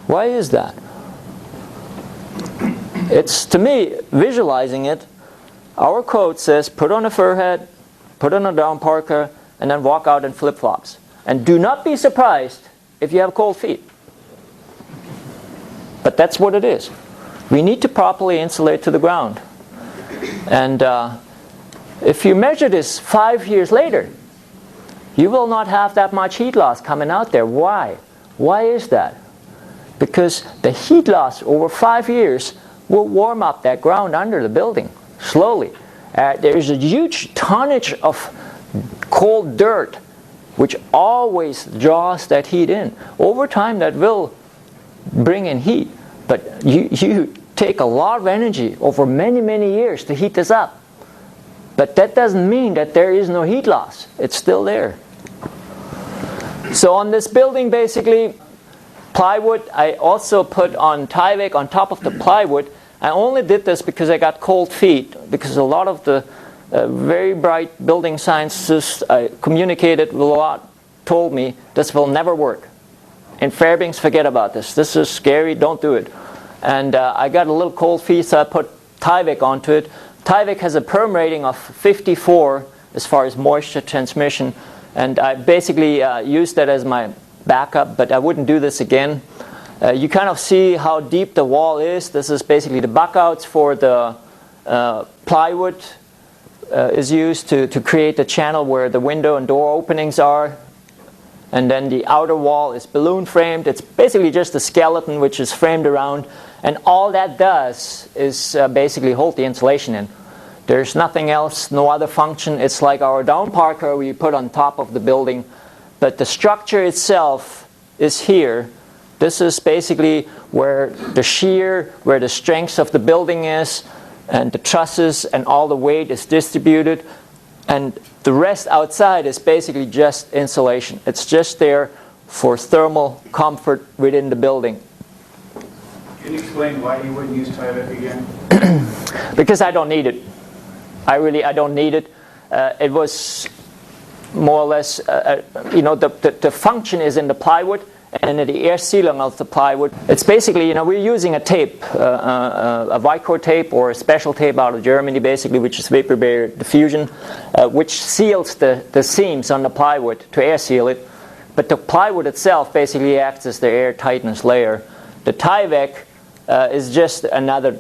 Why is that? It's, to me, visualizing it, our code says put on a fur hat, put on a down parka, and then walk out in flip-flops. And do not be surprised if you have cold feet. But that's what it is. We need to properly insulate to the ground. And if you measure this 5 years later, you will not have that much heat loss coming out there. Why? Why is that? Because the heat loss over 5 years will warm up that ground under the building slowly. There's a huge tonnage of cold dirt which always draws that heat in. Over time that will bring in heat, but you take a lot of energy over many, many years to heat this up. But that doesn't mean that there is no heat loss. It's still there. So on this building, basically, plywood, I also put on Tyvek on top of the plywood. I only did this because I got cold feet, because a lot of the very bright building scientists I communicated with a lot told me this will never work. In Fairbanks, forget about this. This is scary, don't do it. And I got a little cold feet, so I put Tyvek onto it. Tyvek has a perm rating of 54 as far as moisture transmission, and I basically used that as my backup, but I wouldn't do this again. You kind of see how deep the wall is. This is basically the buckouts for the plywood is used to create the channel where the window and door openings are. And then the outer wall is balloon framed. It's basically just a skeleton which is framed around. And all that does is basically hold the insulation in. There's nothing else, no other function. It's like our down parker we put on top of the building. But the structure itself is here. This is basically where the shear, where the strength of the building is, and the trusses and all the weight is distributed. And the rest outside is basically just insulation. It's just there for thermal comfort within the building. Can you explain why you wouldn't use Tyvek again? Because I don't need it. I don't need it. It was more or less, the function is in the plywood and in the air sealing of the plywood. It's basically, we're using a tape, a Vicor tape or a special tape out of Germany, basically, which is vapor barrier diffusion, which seals the seams on the plywood to air seal it. But the plywood itself basically acts as the air tightness layer. The Tyvek is just another,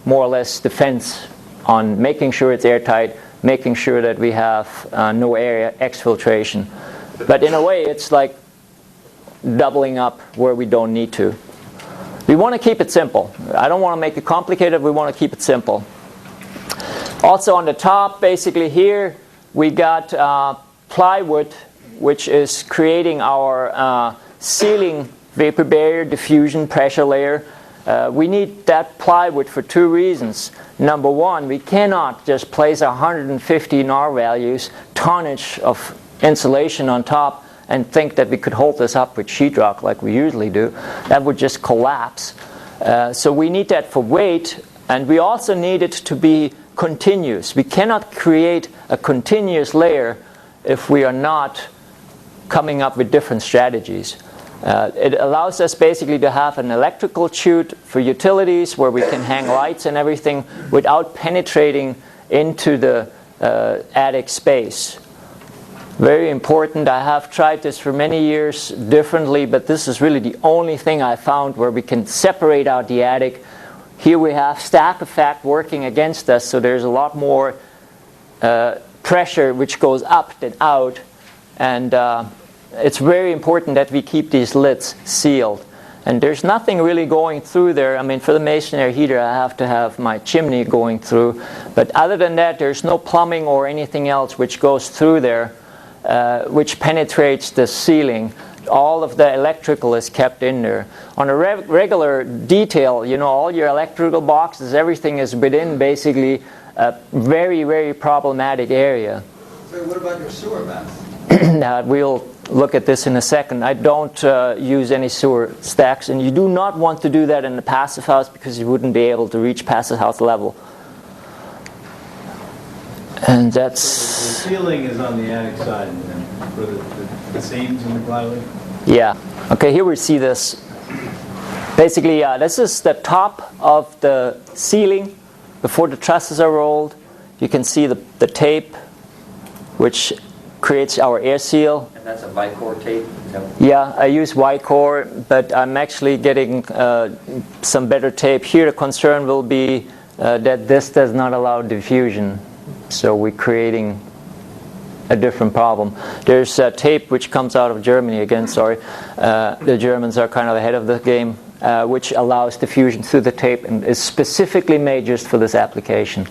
more or less, defense on making sure it's airtight, making sure that we have no air exfiltration. But in a way, it's like doubling up where we don't need to. We want to keep it simple. I don't want to make it complicated. We want to keep it simple. Also on the top, basically here, we got plywood, which is creating our sealing vapor barrier diffusion pressure layer. We need that plywood for two reasons. Number one, we cannot just place 150 NAR values, tonnage of insulation on top, and think that we could hold this up with sheetrock like we usually do. That would just collapse. So we need that for weight, and we also need it to be continuous. We cannot create a continuous layer if we are not coming up with different strategies. It allows us basically to have an electrical chute for utilities where we can hang lights and everything without penetrating into the attic space. Very important. I have tried this for many years differently, but this is really the only thing I found where we can separate out the attic. Here we have stack effect working against us, so there's a lot more pressure which goes up than out, and it's very important that we keep these lids sealed. And there's nothing really going through there. I mean, for the masonry heater, I have to have my chimney going through, but other than that, there's no plumbing or anything else which goes through there, which penetrates the ceiling. All of the electrical is kept in there. On a regular detail, all your electrical boxes, everything is within basically a very, very problematic area. So what about your sewer bath? Now, we'll look at this in a second. I don't use any sewer stacks, and you do not want to do that in the passive house because you wouldn't be able to reach passive house level. And that's... The ceiling is on the attic side, and then for the seams in the plywood? Yeah. Okay, here we see this. Basically, this is the top of the ceiling before the trusses are rolled. You can see the tape, which creates our air seal. And that's a Vicor tape? Yeah, I use Vicor, but I'm actually getting some better tape. Here the concern will be that this does not allow diffusion. So we're creating a different problem. There's a tape which comes out of Germany again, sorry. The Germans are kind of ahead of the game, which allows diffusion through the tape and is specifically made just for this application.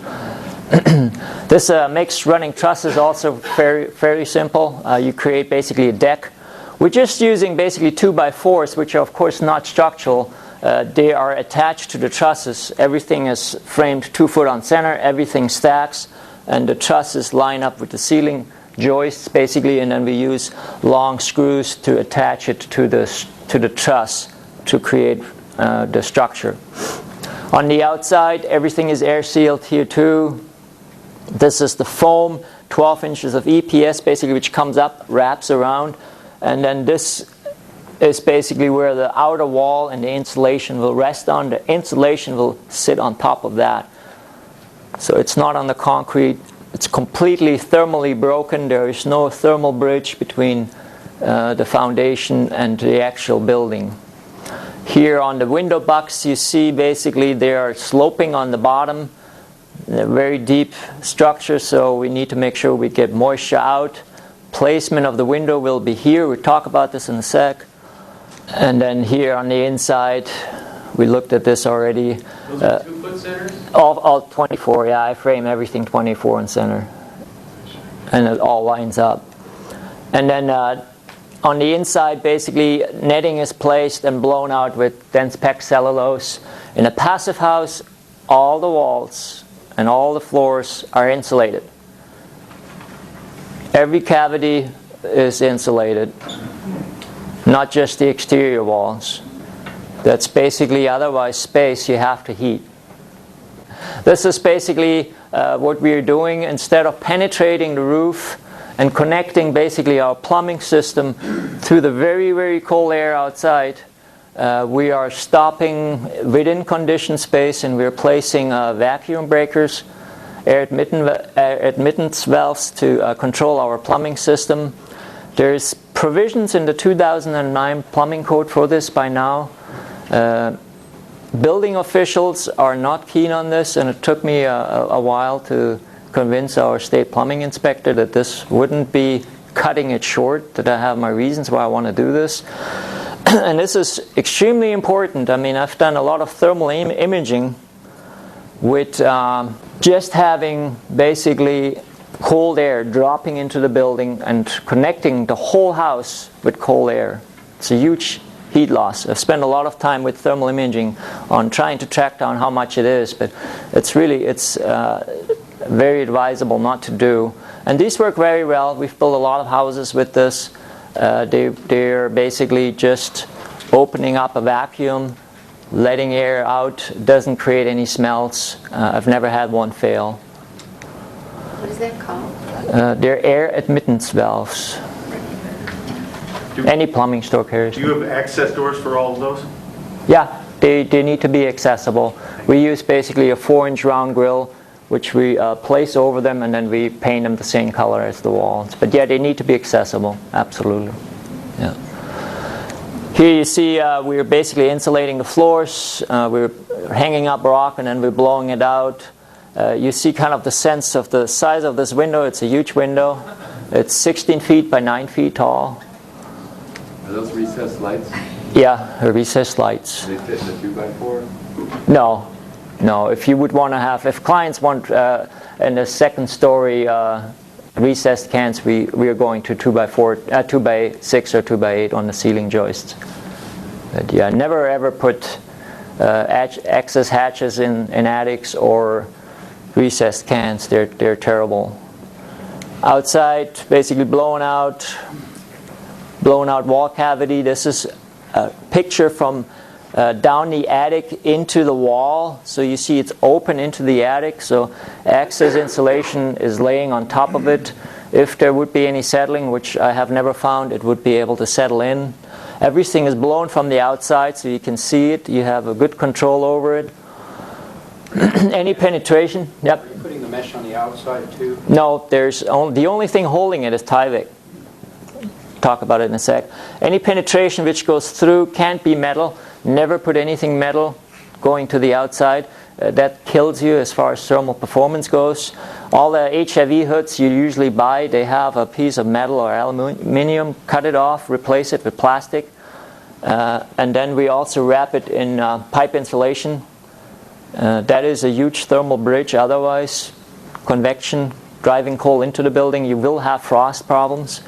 This makes running trusses also very simple. You create basically a deck. We're just using basically 2x4s, which are of course not structural. They are attached to the trusses. Everything is framed 2 foot on center. Everything stacks, and the trusses line up with the ceiling joists basically, and then we use long screws to attach it to the truss to create the structure. On the outside, everything is air sealed here too. This is the foam, 12 inches of EPS basically, which comes up, wraps around, and then this is basically where the outer wall and the insulation will rest on. The insulation will sit on top of that. So it's not on the concrete. It's completely thermally broken. There is no thermal bridge between the foundation and the actual building. Here on the window bucks, you see basically they are sloping on the bottom. They're very deep structure, so we need to make sure we get moisture out. Placement of the window will be here. We'll talk about this in a sec. And then here on the inside, we looked at this already. Those are 2-foot centers? All 24, yeah. I frame everything 24 in center. And it all lines up. And then on the inside, basically, netting is placed and blown out with dense PEX cellulose. In a passive house, all the walls and all the floors are insulated. Every cavity is insulated, not just the exterior walls. That's basically, otherwise space you have to heat. This is basically what we are doing. Instead of penetrating the roof and connecting basically our plumbing system through the very, very cold air outside, we are stopping within conditioned space, and we're placing vacuum breakers, air admittance valves to control our plumbing system. There's provisions in the 2009 plumbing code for this by now. Building officials are not keen on this, and it took me a while to convince our state plumbing inspector that this wouldn't be cutting it short, that I have my reasons why I want to do this. And this is extremely important. I mean, I've done a lot of thermal imaging with just having basically cold air dropping into the building and connecting the whole house with cold air. It's a huge heat loss. I've spent a lot of time with thermal imaging on trying to track down how much it is, but it's very advisable not to do. And these work very well. We've built a lot of houses with this. They're basically just opening up a vacuum, letting air out. It doesn't create any smells. I've never had one fail. What is that called? They're air admittance valves. Any plumbing store carries. Do you have access doors for all of those? Yeah, they need to be accessible. We use basically a 4-inch round grill, which we place over them, and then we paint them the same color as the walls. But yeah, they need to be accessible, absolutely. Yeah. Here you see we're basically insulating the floors. We're hanging up rock and then we're blowing it out. You see kind of the sense of the size of this window. It's a huge window. It's 16 feet by 9 feet tall. Are those recessed lights? Yeah, recessed lights. Do they fit in the 2x4? No. If you would want to have, if clients want in the second story recessed cans, we are going to 2x4, 2x6 or 2x8 on the ceiling joists. But yeah, never ever put access hatches in attics or recessed cans. They're terrible. Outside, basically blown out wall cavity. This is a picture from down the attic into the wall. So you see it's open into the attic. So access insulation is laying on top of it. If there would be any settling, which I have never found, it would be able to settle in. Everything is blown from the outside, so you can see it. You have a good control over it. Any penetration? Yep. Are you putting the mesh on the outside too? No, the only thing holding it is Tyvek. Talk about it in a sec. Any penetration which goes through can't be metal. Never put anything metal going to the outside. That kills you as far as thermal performance goes. All the HIV hoods you usually buy, they have a piece of metal or aluminum. Cut it off, replace it with plastic. And then we also wrap it in pipe insulation. That is a huge thermal bridge. Otherwise, convection driving coal into the building, you will have frost problems.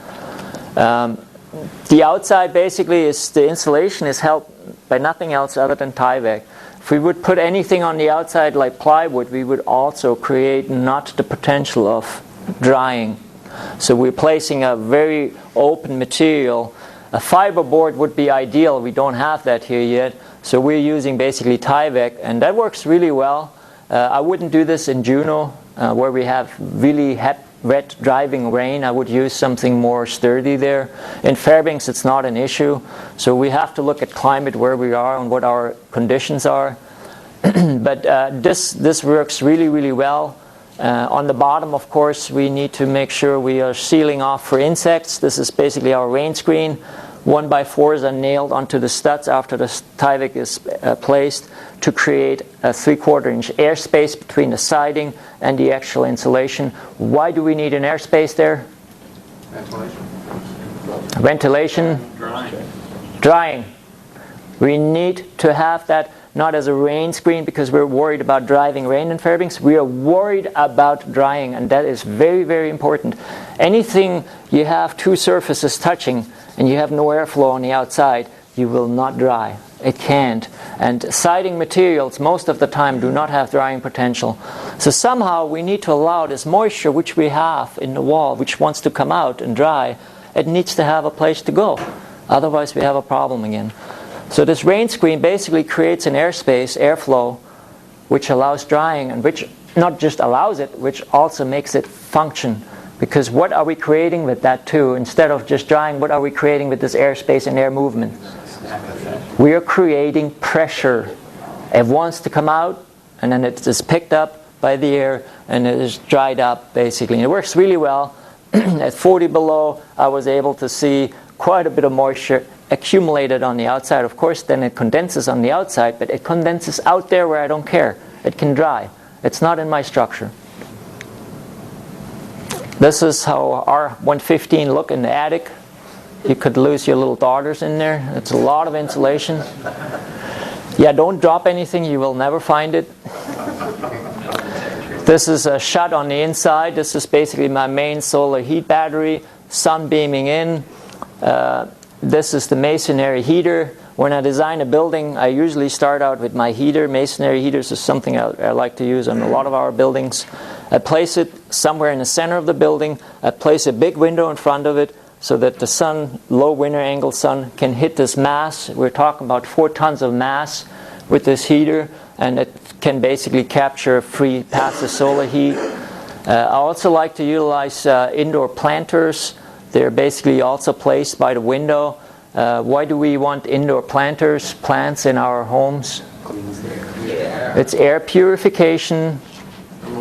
The outside basically is the insulation is held by nothing else other than Tyvek. If we would put anything on the outside like plywood, we would also create not the potential of drying. So we're placing a very open material. A fiberboard would be ideal. We don't have that here yet. So we're using basically Tyvek, and that works really well. I wouldn't do this in Juneau, where we have really wet driving rain. I would use something more sturdy there. In Fairbanks, it's not an issue. So we have to look at climate where we are and what our conditions are. But this works really, really well. On the bottom, of course, we need to make sure we are sealing off for insects. This is basically our rain screen. 1x4s are nailed onto the studs after the Tyvek is placed to create a 3/4 inch airspace between the siding and the actual insulation. Why do we need an airspace there? Ventilation. Drying. We need to have that not as a rain screen because we're worried about driving rain in Fairbanks. We are worried about drying, and that is very, very important. Anything you have two surfaces touching and you have no airflow on the outside, you will not dry. It can't. And siding materials most of the time do not have drying potential. So somehow we need to allow this moisture which we have in the wall, which wants to come out and dry, it needs to have a place to go. Otherwise we have a problem again. So this rain screen basically creates an airspace, airflow, which allows drying, and which not just allows it, which also makes it function. Because what are we creating with that too? Instead of just drying, what are we creating with this airspace and air movement? We are creating pressure. It wants to come out, and then it is picked up by the air, and it is dried up basically. And it works really well. At 40 below, I was able to see quite a bit of moisture accumulated on the outside. Of course, then it condenses on the outside, but it condenses out there where I don't care. It can dry. It's not in my structure. This is how our 115 look in the attic. You could lose your little daughters in there. It's a lot of insulation. Yeah, don't drop anything. You will never find it. This is a shot on the inside. This is basically my main solar heat battery. Sun beaming in. This is the masonry heater. When I design a building, I usually start out with my heater. Masonry heaters is something I like to use on a lot of our buildings. I place it somewhere in the center of the building. I place a big window in front of it so that the sun, low winter angle sun, can hit this mass. We're talking about 4 tons of mass with this heater, and it can basically capture free passive solar heat. I also like to utilize indoor planters. They're basically also placed by the window. Why do we want indoor planters, plants in our homes? It's air purification,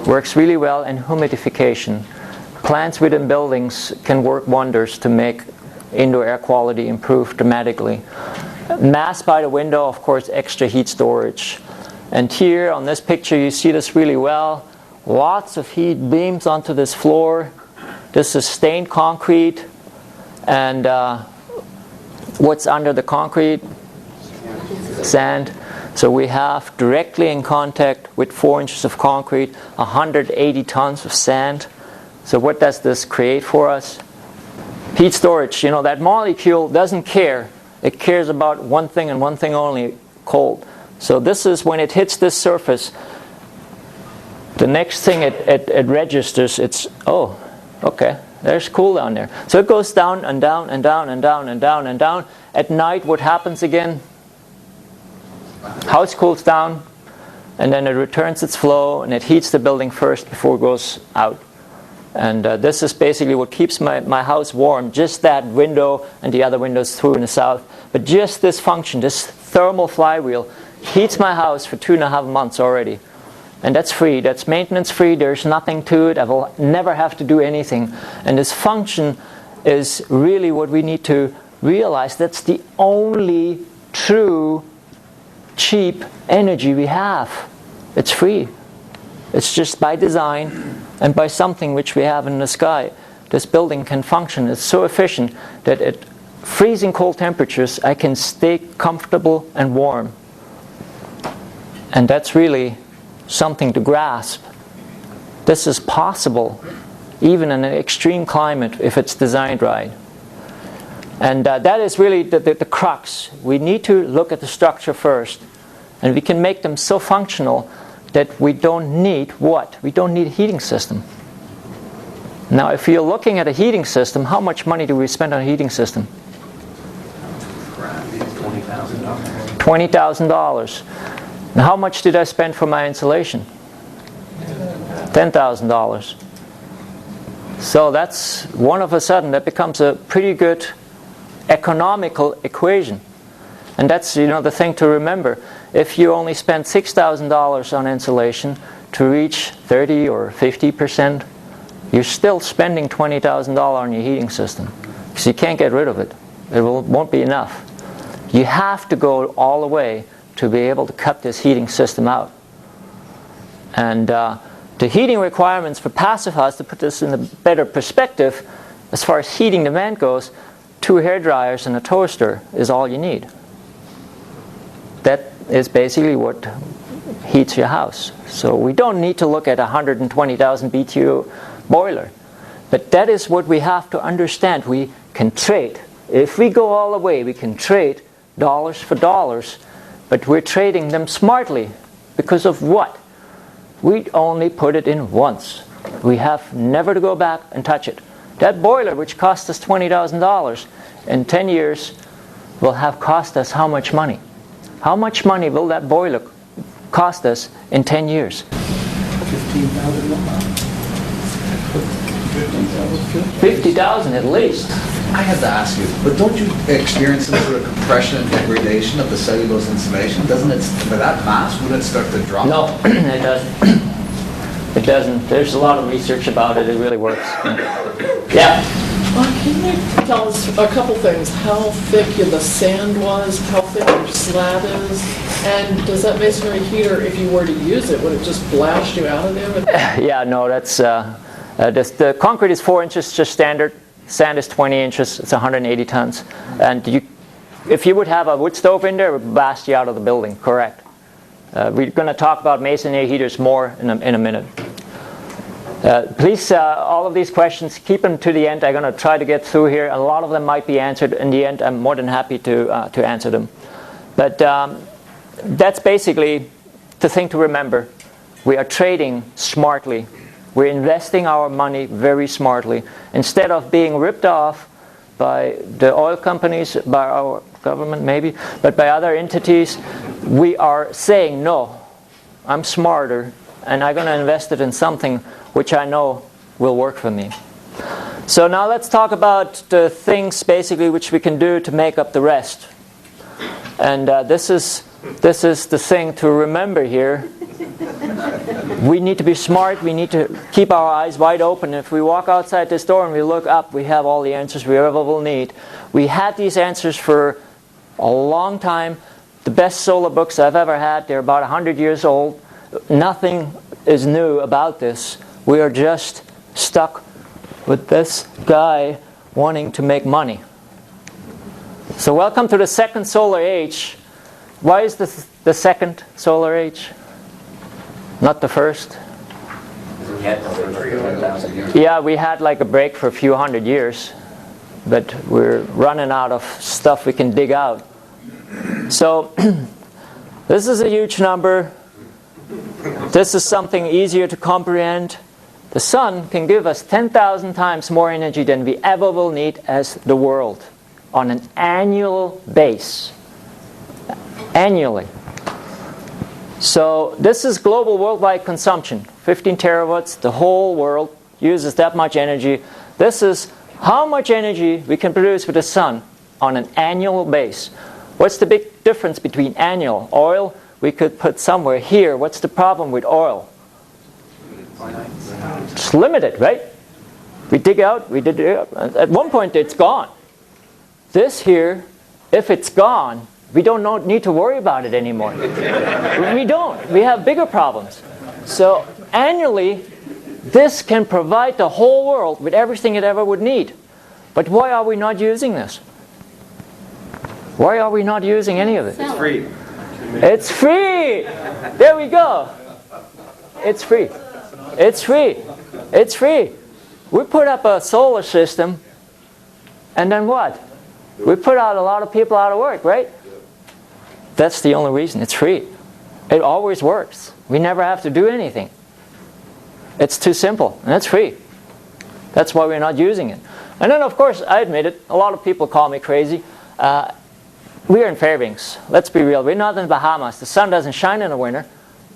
works really well, and humidification. Plants within buildings can work wonders to make indoor air quality improve dramatically. Mass by the window, of course, extra heat storage. And here on this picture you see this really well. Lots of heat beams onto this floor. This is stained concrete, and what's under the concrete? Sand. So we have directly in contact with 4 inches of concrete, 180 tons of sand. So what does this create for us? Heat storage. You know, that molecule doesn't care. It cares about one thing and one thing only, cold. So this is when it hits this surface, the next thing it registers, it's, oh, okay, there's cool down there. So it goes down and down and down and down and down and down. At night, what happens again? House cools down, and then it returns its flow, and it heats the building first before it goes out. And this is basically what keeps my house warm, just that window and the other windows through in the south. But just this function, this thermal flywheel, heats my house for 2.5 months already. And that's free, that's maintenance free, there's nothing to it, I will never have to do anything. And this function is really what we need to realize. That's the only true cheap energy we have. It's free. It's just by design and by something which we have in the sky. This building can function. It's so efficient that at freezing cold temperatures I can stay comfortable and warm. And that's really something to grasp. This is possible even in an extreme climate if it's designed right. And that is really the crux. We need to look at the structure first, and we can make them so functional that we don't need what? We don't need a heating system. Now if you're looking at a heating system, how much money do we spend on a heating system? $20,000. Now how much did I spend for my insulation? $10,000. So that's, one of a sudden, that becomes a pretty good economical equation. And that's, you know, the thing to remember. If you only spend $6,000 on insulation, to reach 30 or 50%, you're still spending $20,000 on your heating system. Because you can't get rid of it. It won't be enough. You have to go all the way to be able to cut this heating system out. And the heating requirements for passive house, to put this in a better perspective, as far as heating demand goes, 2 hair dryers and a toaster is all you need. That is basically what heats your house. So we don't need to look at a 120,000 BTU boiler. But that is what we have to understand. We can trade. If we go all the way, we can trade dollars for dollars, but we're trading them smartly. Because of what? We only put it in once. We have never to go back and touch it. That boiler, which cost us $20,000, in 10 years will have cost us how much money? How much money will that boiler cost us in 10 years? 50,000 at least. I had to ask you, but don't you experience some sort of compression and degradation of the cellulose insulation? Doesn't it, for that mass, wouldn't it start to drop? No, it doesn't. It doesn't. There's a lot of research about it. It really works. Yeah. Can you tell us a couple things? How thick the sand was, how thick your slab is, and does that masonry heater, if you were to use it, would it just blast you out of there? Yeah, no, that's the concrete is 4 inches, just standard. Sand is 20 inches. It's 180 tons. And if you would have a wood stove in there, it would blast you out of the building. Correct. We're going to talk about masonry heaters more in a minute. Please, all of these questions, keep them to the end. I'm going to try to get through here. A lot of them might be answered in the end. I'm more than happy to answer them. But that's basically the thing to remember. We are trading smartly. We're investing our money very smartly. Instead of being ripped off by the oil companies, by our government maybe, but by other entities, we are saying, no, I'm smarter, and I'm going to invest it in something which I know will work for me. So now let's talk about the things basically which we can do to make up the rest. And this is the thing to remember here. We need to be smart. We need to keep our eyes wide open. If we walk outside this door and we look up, we have all the answers we ever will need. We had these answers for a long time. The best solar books I've ever had, they're about 100 years old. Nothing is new about this. We are just stuck with this guy wanting to make money. So welcome to the second solar age. Why is the second solar age? Not the first? Yeah, we had like a break for a few hundred years, but we're running out of stuff we can dig out. So this is a huge number. This is something easier to comprehend. The sun can give us 10,000 times more energy than we ever will need as the world on an annual base. Annually. So this is global worldwide consumption. 15 terawatts, the whole world uses that much energy. This is how much energy we can produce with the sun on an annual base. What's the big difference between annual? Oil, we could put somewhere here. What's the problem with oil? It's limited, right? We dig out, we dig it out. At one point it's gone. This here, if it's gone, we don't need to worry about it anymore. We don't. We have bigger problems. So annually, this can provide the whole world with everything it ever would need. But why are we not using this? Why are we not using any of it? It's free. It's free! There we go. It's free. It's free. It's free. We put up a solar system, and then what? We put out a lot of people out of work, right? That's the only reason. It's free. It always works. We never have to do anything. It's too simple, and it's free. That's why we're not using it. And then, of course, I admit it, a lot of people call me crazy. We are in Fairbanks. Let's be real. We're not in the Bahamas. The sun doesn't shine in the winter,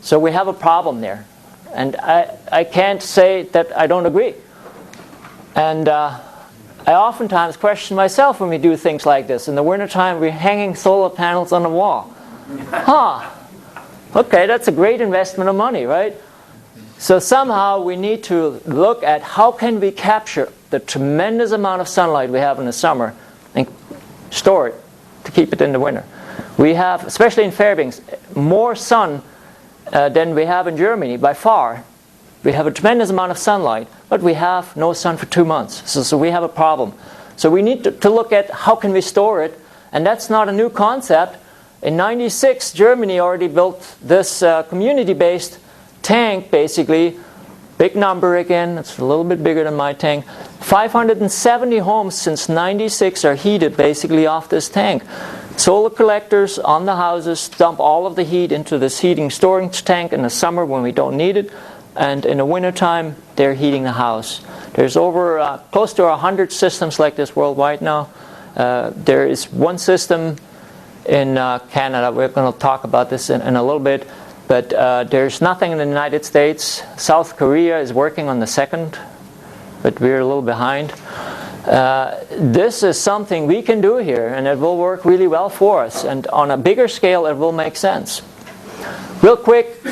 so we have a problem there. And I can't say that I don't agree. And I oftentimes question myself when we do things like this. In the wintertime, we're hanging solar panels on the wall. Okay, that's a great investment of money, right? So somehow we need to look at how can we capture the tremendous amount of sunlight we have in the summer and store it to keep it in the winter. We have, especially in Fairbanks, more sun than we have in Germany by far. We have a tremendous amount of sunlight, but we have no sun for 2 months. So we have a problem. So we need to look at how can we store it, and that's not a new concept. In '96, Germany already built this community-based tank, basically. Big number again, it's a little bit bigger than my tank. 570 homes since '96 are heated basically off this tank. Solar collectors on the houses dump all of the heat into this heating storage tank in the summer when we don't need it, and in the wintertime they're heating the house. There's over close to 100 systems like this worldwide now. There is one system in Canada. We're going to talk about this in a little bit, but there's nothing in the United States. South Korea is working on the second, but we're a little behind. This is something we can do here, and it will work really well for us, and on a bigger scale it will make sense. Real quick,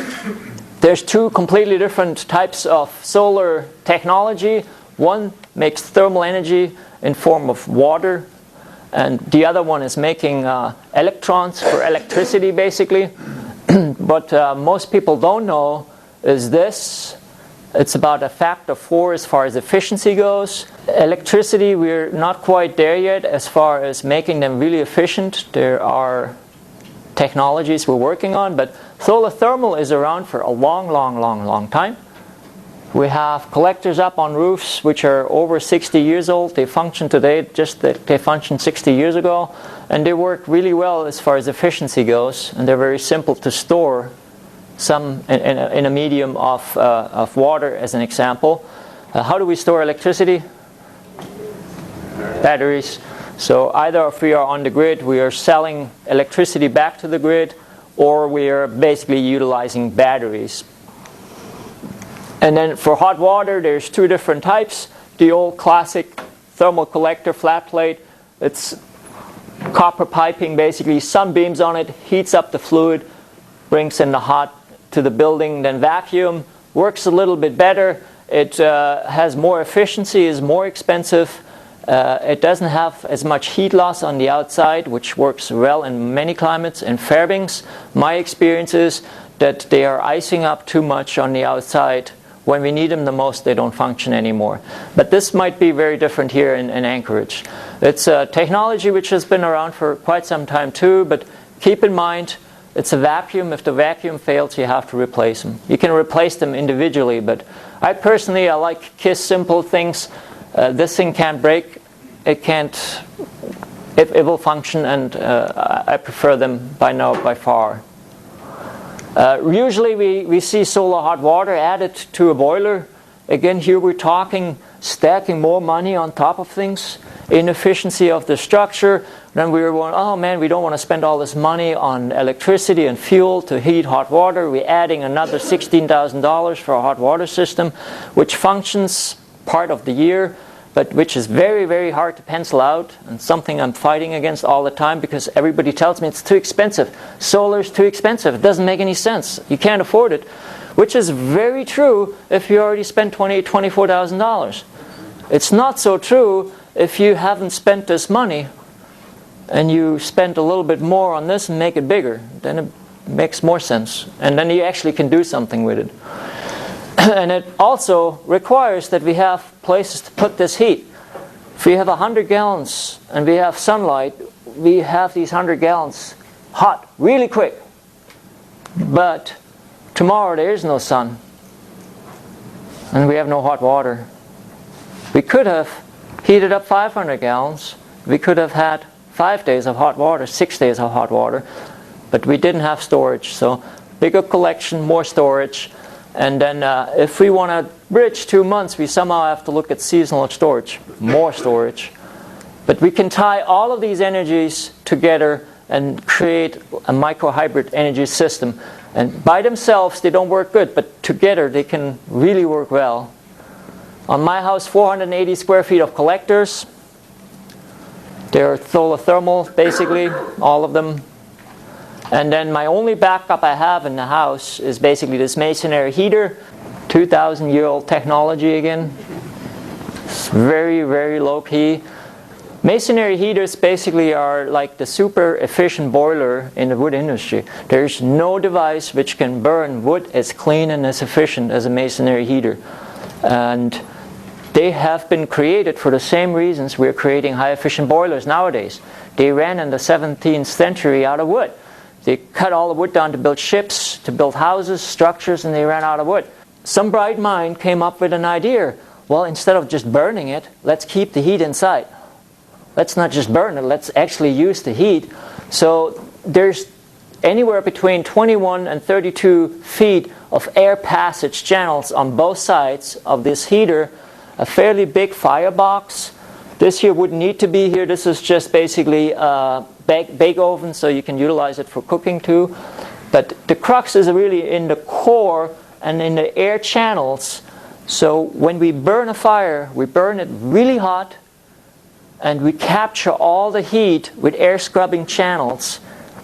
there's two completely different types of solar technology. One makes thermal energy in form of water, and the other one is making electrons for electricity basically. What most people don't know is this. It's about a factor 4 as far as efficiency goes. Electricity, we're not quite there yet as far as making them really efficient. There are technologies we're working on, but solar thermal is around for a long time. We have collectors up on roofs which are over 60 years old. They function today just that they functioned 60 years ago, and they work really well as far as efficiency goes, and they're very simple to store. Some in a medium of water, as an example. How do we store electricity? Batteries. So either if we are on the grid, we are selling electricity back to the grid, or we are basically utilizing batteries. And then for hot water, there's two different types. The old classic thermal collector flat plate. It's copper piping, basically. Sunbeams on it, heats up the fluid, brings in the hot to the building, then vacuum. Works a little bit better. It has more efficiency, is more expensive. It doesn't have as much heat loss on the outside, which works well in many climates. In Fairbanks, my experience is that they are icing up too much on the outside. When we need them the most, they don't function anymore. But this might be very different here in Anchorage. It's a technology which has been around for quite some time too, but keep in mind, it's a vacuum. If the vacuum fails, you have to replace them. You can replace them individually, but I like KISS simple things. This thing can't break. It can't. It will function, and I prefer them by far. Usually we see solar hot water added to a boiler. Again, here we're talking stacking more money on top of things, inefficiency of the structure. Then we were going, oh man, we don't want to spend all this money on electricity and fuel to heat hot water. We're adding another $16,000 for a hot water system, which functions part of the year, but which is very hard to pencil out, and something I'm fighting against all the time because everybody tells me it's too expensive. Solar's too expensive. It doesn't make any sense. You can't afford it, which is very true if you already spent $28,000, $24,000. It's not so true if you haven't spent this money and you spend a little bit more on this and make it bigger. Then it makes more sense, and then you actually can do something with it. And it also requires that we have places to put this heat. If we have 100 gallons and we have sunlight, we have these 100 gallons hot really quick. But tomorrow there is no sun, and we have no hot water. We could have heated up 500 gallons. We could have had 5 days of hot water, 6 days of hot water, but we didn't have storage. So bigger collection, more storage. And then if we want to bridge 2 months, we somehow have to look at seasonal storage, more storage. But we can tie all of these energies together and create a microhybrid energy system. And by themselves, they don't work good, but together they can really work well. On my house, 480 square feet of collectors. They're solar thermal, basically, all of them. And then my only backup I have in the house is basically this masonry heater. 2,000-year-old technology again. It's very, very low key. Masonry heaters basically are like the super efficient boiler in the wood industry. There's no device which can burn wood as clean and as efficient as a masonry heater. And they have been created for the same reasons we're creating high efficient boilers nowadays. They ran in the 17th century out of wood. They cut all the wood down to build ships, to build houses, structures, and they ran out of wood. Some bright mind came up with an idea. Well, instead of just burning it, let's keep the heat inside. Let's not just burn it, let's actually use the heat. So there's anywhere between 21 and 32 feet of air passage channels on both sides of this heater. A fairly big firebox. This here wouldn't need to be here. This is just basically a bake oven, so you can utilize it for cooking too. But the crux is really in the core and in the air channels. So when we burn a fire, we burn it really hot, and we capture all the heat with air scrubbing channels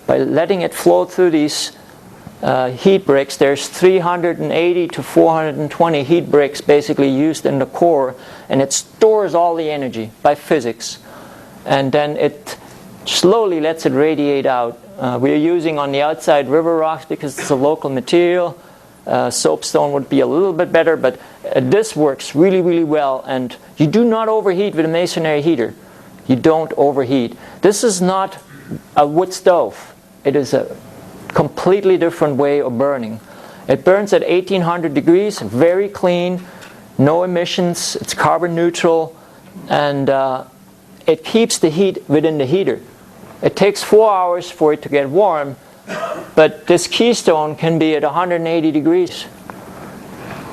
by letting it flow through these heat breaks. There's 380 to 420 heat breaks basically used in the core, and it stores all the energy by physics. And then it slowly lets it radiate out. We're using on the outside river rocks because it's a local material. Soapstone would be a little bit better, but this works really, really well. And you do not overheat with a masonry heater. You don't overheat. This is not a wood stove. It is a completely different way of burning. It burns at 1800 degrees, very clean, no emissions, it's carbon neutral, and it keeps the heat within the heater. It takes 4 hours for it to get warm, but this keystone can be at 180 degrees,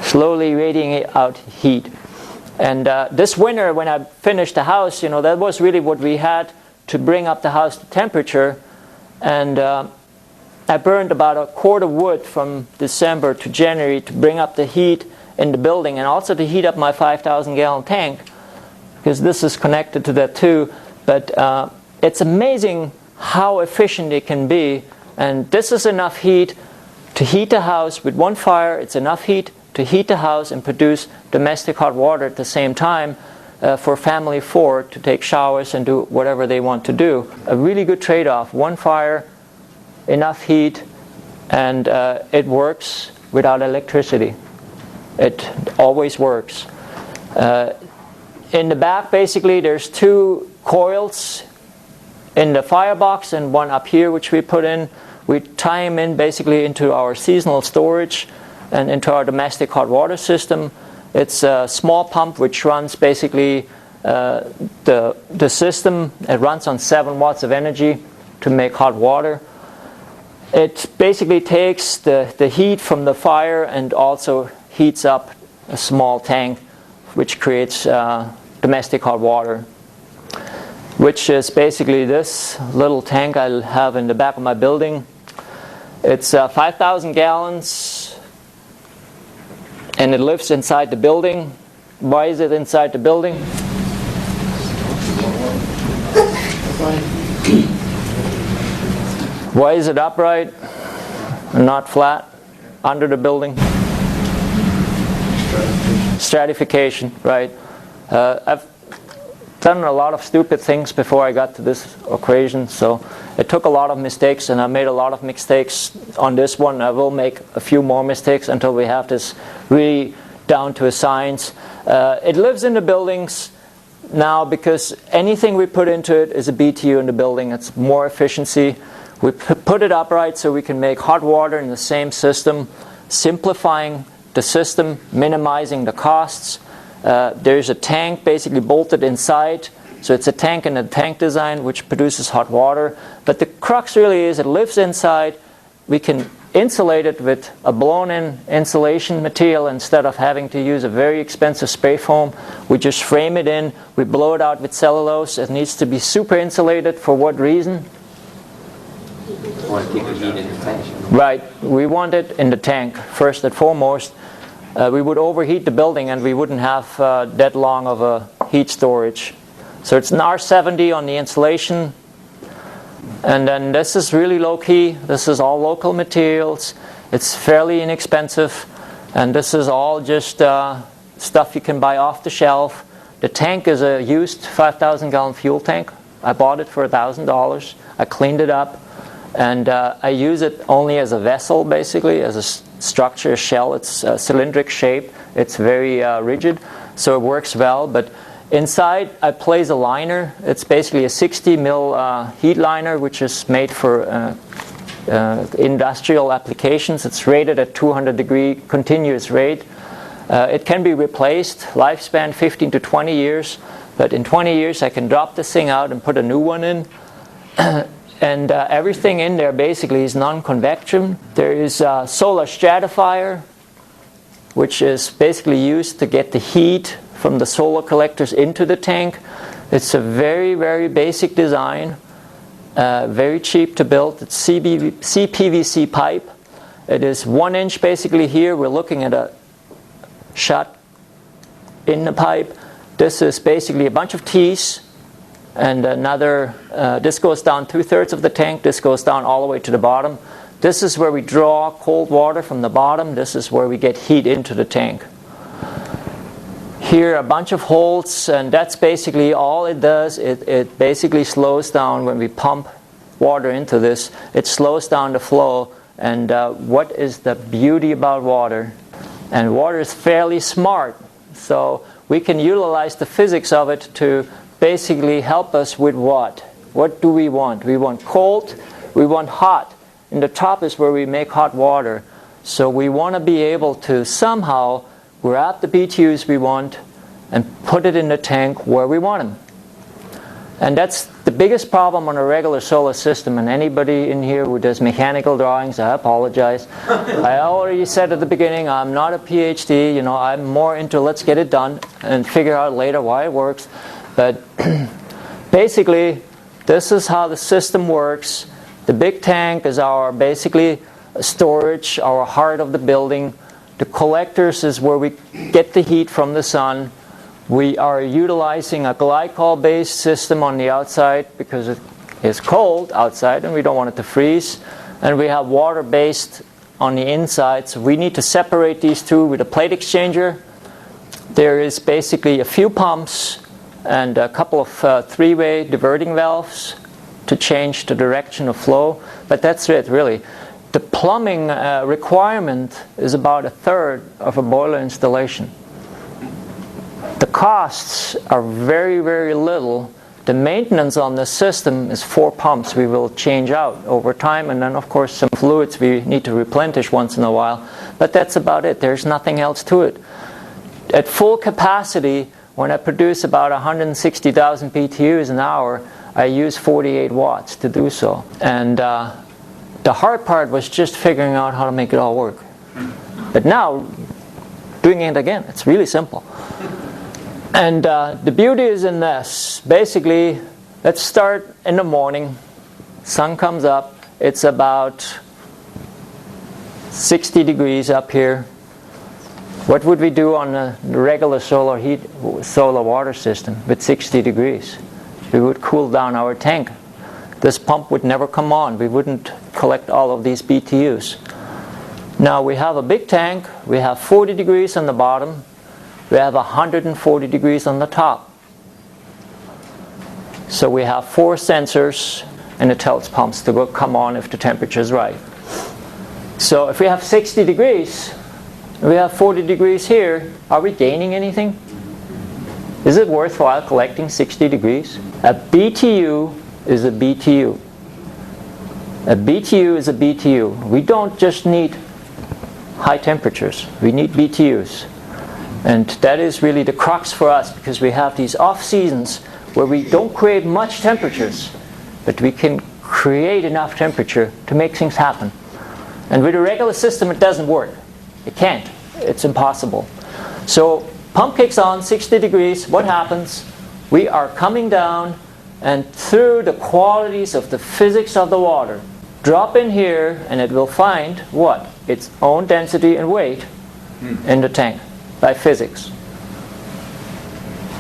slowly radiating out heat. And this winter, when I finished the house, that was really what we had to bring up the house to temperature. And I burned about a quart of wood from December to January to bring up the heat in the building, and also to heat up my 5,000-gallon tank, because this is connected to that too. But it's amazing how efficient it can be. And this is enough heat to heat the house with one fire. It's enough heat to heat the house and produce domestic hot water at the same time for family of 4 to take showers and do whatever they want to do. A really good trade-off. One fire, enough heat, and it works without electricity. It always works. In the back, basically, there's 2 coils in the firebox and one up here which we put in. We tie them in basically into our seasonal storage and into our domestic hot water system. It's a small pump which runs basically the system. It runs on 7 watts of energy to make hot water. It basically takes the heat from the fire and also heats up a small tank which creates domestic hot water, which is basically this little tank I have in the back of my building. It's 5,000 gallons. And it lives inside the building. Why is it inside the building? Why is it upright and not flat under the building? Stratification, right. I've done a lot of stupid things before I got to this equation, so it took a lot of mistakes, and I made a lot of mistakes on this one. I will make a few more mistakes until we have this really down to a science. It lives in the buildings now because anything we put into it is a BTU in the building. It's more efficiency. We put it upright so we can make hot water in the same system, simplifying the system, minimizing the costs. There's a tank basically bolted inside. So it's a tank in a tank design which produces hot water. But the crux really is it lives inside. We can insulate it with a blown-in insulation material instead of having to use a very expensive spray foam. We just frame it in. We blow it out with cellulose. It needs to be super insulated. For what reason? You want to keep the heat in the tank. Right. We want it in the tank, first and foremost. We would overheat the building and we wouldn't have that long of a heat storage. So it's an R70 on the insulation. And then this is really low key. This is all local materials. It's fairly inexpensive. And this is all just stuff you can buy off the shelf. The tank is a used 5,000 gallon fuel tank. I bought it for $1,000. I cleaned it up, and I use it only as a vessel, basically, as a structure, a shell. It's a cylindric shape. It's very rigid, so it works well. But inside, I place a liner. It's basically a 60 mil heat liner, which is made for industrial applications. It's rated at 200 degree continuous rate. It can be replaced, lifespan 15 to 20 years, but in 20 years I can drop this thing out and put a new one in. And everything in there basically is non-convection. There is a solar stratifier, which is basically used to get the heat from the solar collectors into the tank. It's a very, very basic design. Very cheap to build. It's CPVC pipe. It is 1 inch basically here. We're looking at a shot in the pipe. This is basically a bunch of T's and another, this goes down 2/3 of the tank. This goes down all the way to the bottom. This is where we draw cold water from the bottom. This is where we get heat into the tank. Here a bunch of holes, and that's basically all it does. It basically slows down when we pump water into this. It slows down the flow. And what is the beauty about water? And water is fairly smart, so we can utilize the physics of it to basically help us with what? What do we want? We want cold, we want hot. And the top is where we make hot water. So we want to be able to somehow grab the BTUs we want and put it in the tank where we want them. And that's the biggest problem on a regular solar system. And anybody in here who does mechanical drawings, I apologize. I already said at the beginning, I'm not a PhD. You know, I'm more into let's get it done and figure out later why it works. But basically, this is how the system works. The big tank is our basically storage, our heart of the building. The collectors is where we get the heat from the sun. We are utilizing a glycol-based system on the outside because it is cold outside and we don't want it to freeze. And we have water-based on the inside, so we need to separate these two with a plate exchanger. There is basically a few pumps and a couple of three-way diverting valves to change the direction of flow, but that's it really. The plumbing requirement is about 1/3 of a boiler installation. The costs are very, very little. The maintenance on the system is 4 pumps we will change out over time, and then of course some fluids we need to replenish once in a while, but that's about it. There's nothing else to it. At full capacity, when I produce about 160,000 BTUs an hour, I use 48 watts to do so. And the hard part was just figuring out how to make it all work. But now, doing it again, it's really simple. And the beauty is in this. Basically, let's start in the morning. Sun comes up. It's about 60 degrees up here. What would we do on a regular solar water system with 60 degrees? We would cool down our tank. This pump would never come on. We wouldn't collect all of these BTUs. Now we have a big tank. We have 40 degrees on the bottom. We have 140 degrees on the top. So we have 4 sensors, and it tells pumps to come on if the temperature is right. So if we have 60 degrees, we have 40 degrees here, are we gaining anything? Is it worthwhile collecting 60 degrees? A BTU is a BTU. A BTU is a BTU. We don't just need high temperatures. We need BTUs. And that is really the crux for us, because we have these off seasons where we don't create much temperatures, but we can create enough temperature to make things happen. And with a regular system it doesn't work. It can't. It's impossible. So pump kicks on, 60 degrees. What happens? We are coming down, and through the qualities of the physics of the water, drop in here and it will find what? Its own density and weight in the tank by physics.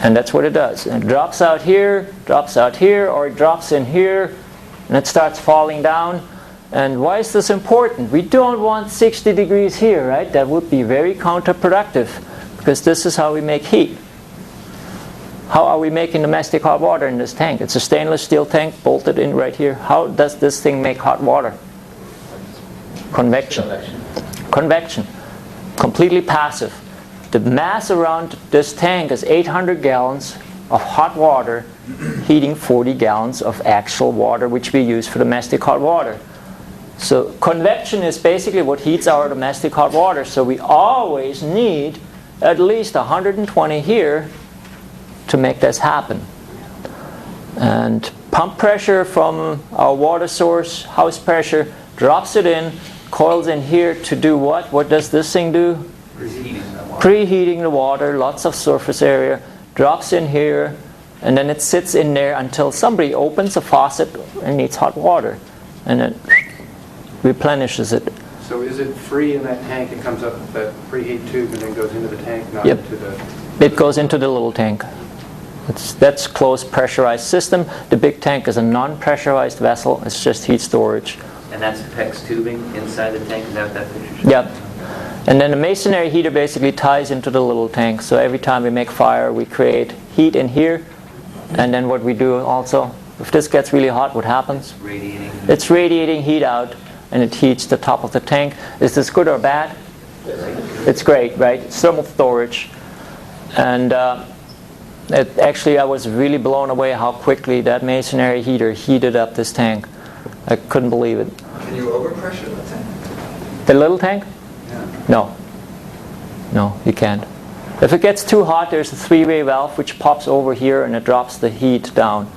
And that's what it does. And it drops out here, or it drops in here, and it starts falling down. And why is this important? We don't want 60 degrees here, right? That would be very counterproductive, because this is how we make heat. How are we making domestic hot water in this tank? It's a stainless steel tank bolted in right here. How does this thing make hot water? Convection. Convection. Completely passive. The mass around this tank is 800 gallons of hot water heating 40 gallons of actual water, which we use for domestic hot water. So convection is basically what heats our domestic hot water. So we always need at least 120 here to make this happen. And pump pressure from our water source, house pressure, drops it in, coils in here to do what? What does this thing do? Preheating the water, lots of surface area, drops in here, and then it sits in there until somebody opens a faucet and needs hot water, and it replenishes it. So is it free in that tank? It comes up with that preheat tube and then goes into the tank, not Yep. into the... It goes into the little tank. That's closed pressurized system. The big tank is a non-pressurized vessel. It's just heat storage. And that's PEX tubing inside the tank, is that what that picture shows? Yep. And then the masonry heater basically ties into the little tank. So every time we make fire, we create heat in here. And then what we do also, if this gets really hot, what happens? Radiating. It's radiating heat out, and it heats the top of the tank. Is this good or bad? It's great, right? It's thermal storage. And actually, I was really blown away how quickly that masonry heater heated up this tank. I couldn't believe it. Can you overpressure the tank? The little tank? Yeah. No. No, you can't. If it gets too hot, there's a three-way valve which pops over here and it drops the heat down.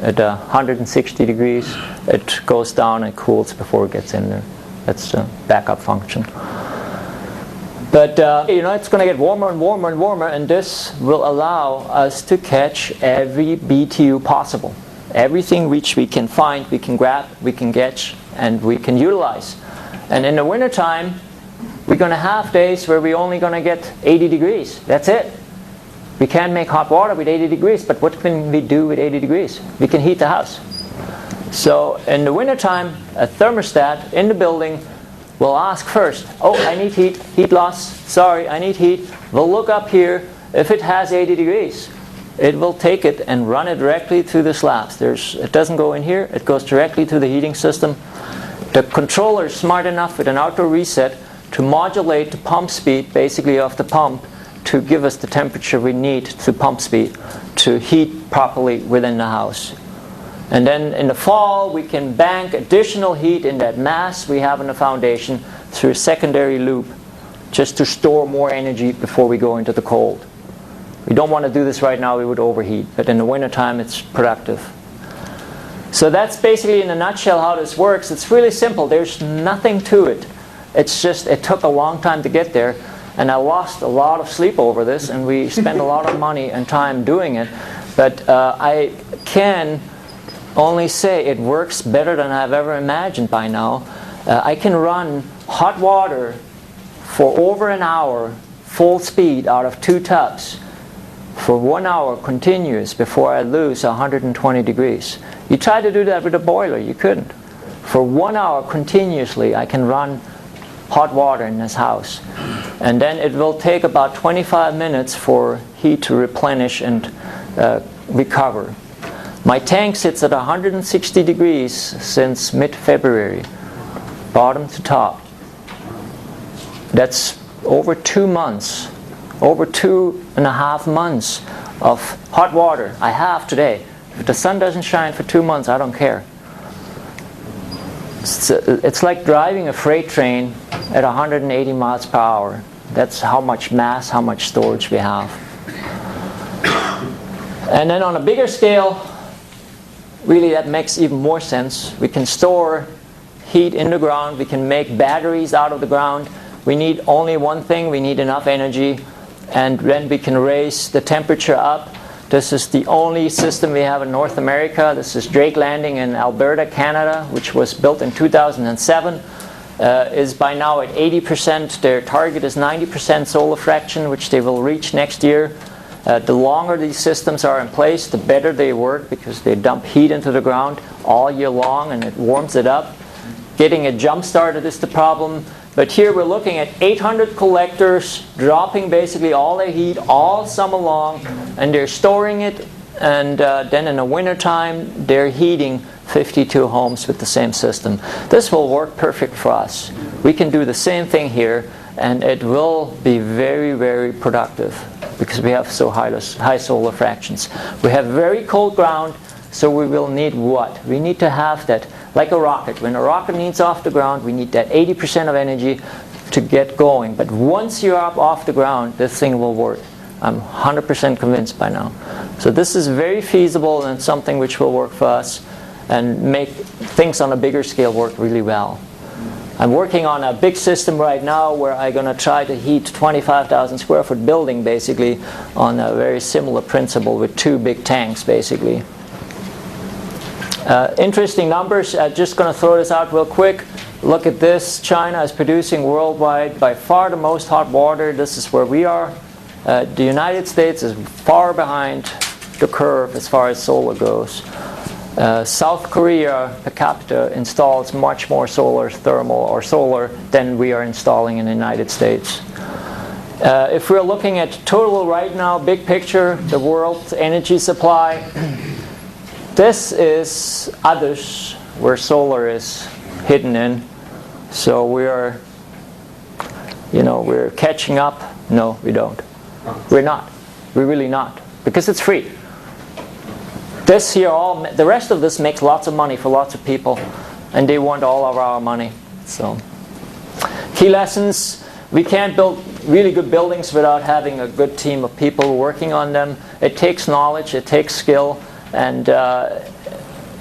At 160 degrees, it goes down and cools before it gets in there. That's the backup function. But it's going to get warmer and warmer and warmer, and this will allow us to catch every BTU possible. Everything which we can find, we can grab, we can catch, and we can utilize. And in the wintertime, we're going to have days where we're only going to get 80 degrees. That's it. We can't make hot water with 80 degrees, but what can we do with 80 degrees? We can heat the house. So in the wintertime, a thermostat in the building will ask first, oh, I need heat, heat loss, sorry, I need heat. We'll look up here. If it has 80 degrees, it will take it and run it directly through the slabs. It doesn't go in here, it goes directly to the heating system. The controller is smart enough with an auto reset to modulate the pump speed, basically of the pump, to give us the temperature we need to pump speed to heat properly within the house. And then in the fall, we can bank additional heat in that mass we have in the foundation through a secondary loop, just to store more energy before we go into the cold. We don't want to do this right now, we would overheat, but in the wintertime it's productive. So that's basically in a nutshell how this works. It's really simple, there's nothing to it. It's just, it took a long time to get there, and I lost a lot of sleep over this, and we spent a lot of money and time doing it. But I can only say it works better than I've ever imagined by now. I can run hot water for over an hour, full speed, out of 2 tubs, for 1 hour continuous before I lose 120 degrees. You try to do that with a boiler, you couldn't. For 1 hour continuously, I can run hot water in this house. And then it will take about 25 minutes for heat to replenish and recover. My tank sits at 160 degrees since mid-February, bottom to top. That's over 2 months, over 2.5 months of hot water I have today. If the sun doesn't shine for 2 months, I don't care. It's like driving a freight train at 180 miles per hour. That's how much mass, how much storage we have. And then on a bigger scale, really that makes even more sense. We can store heat in the ground. We can make batteries out of the ground. We need only one thing. We need enough energy. And then we can raise the temperature up. This is the only system we have in North America. This is Drake Landing in Alberta, Canada, which was built in 2007. Is by now at 80%. Their target is 90% solar fraction, which they will reach next year. The longer these systems are in place, the better they work, because they dump heat into the ground all year long and it warms it up. Getting a jump started is the problem. But here we're looking at 800 collectors dropping basically all their heat all summer long, and they're storing it, and then in the wintertime they're heating 52 homes with the same system. This will work perfect for us. We can do the same thing here, and it will be very, very productive because we have so high solar fractions. We have very cold ground, so we will need what? We need to have that, like a rocket. When a rocket needs off the ground, we need that 80% of energy to get going. But once you're up off the ground, this thing will work. I'm 100% convinced by now. So this is very feasible and something which will work for us and make things on a bigger scale work really well. I'm working on a big system right now where I'm going to try to heat 25,000 square foot building basically on a very similar principle with 2 big tanks basically. Interesting numbers. I'm just going to throw this out real quick. Look at this. China is producing worldwide by far the most hot water. This is where we are. The United States is far behind the curve as far as solar goes. South Korea per capita installs much more solar thermal or solar than we are installing in the United States. If we're looking at total right now, big picture, the world's energy supply, this is others where solar is hidden in. So we're catching up. No, we don't. We're not. We're really not. Because it's free. This here, the rest of this makes lots of money for lots of people, and they want all of our money. So, key lessons: we can't build really good buildings without having a good team of people working on them. It takes knowledge, it takes skill, and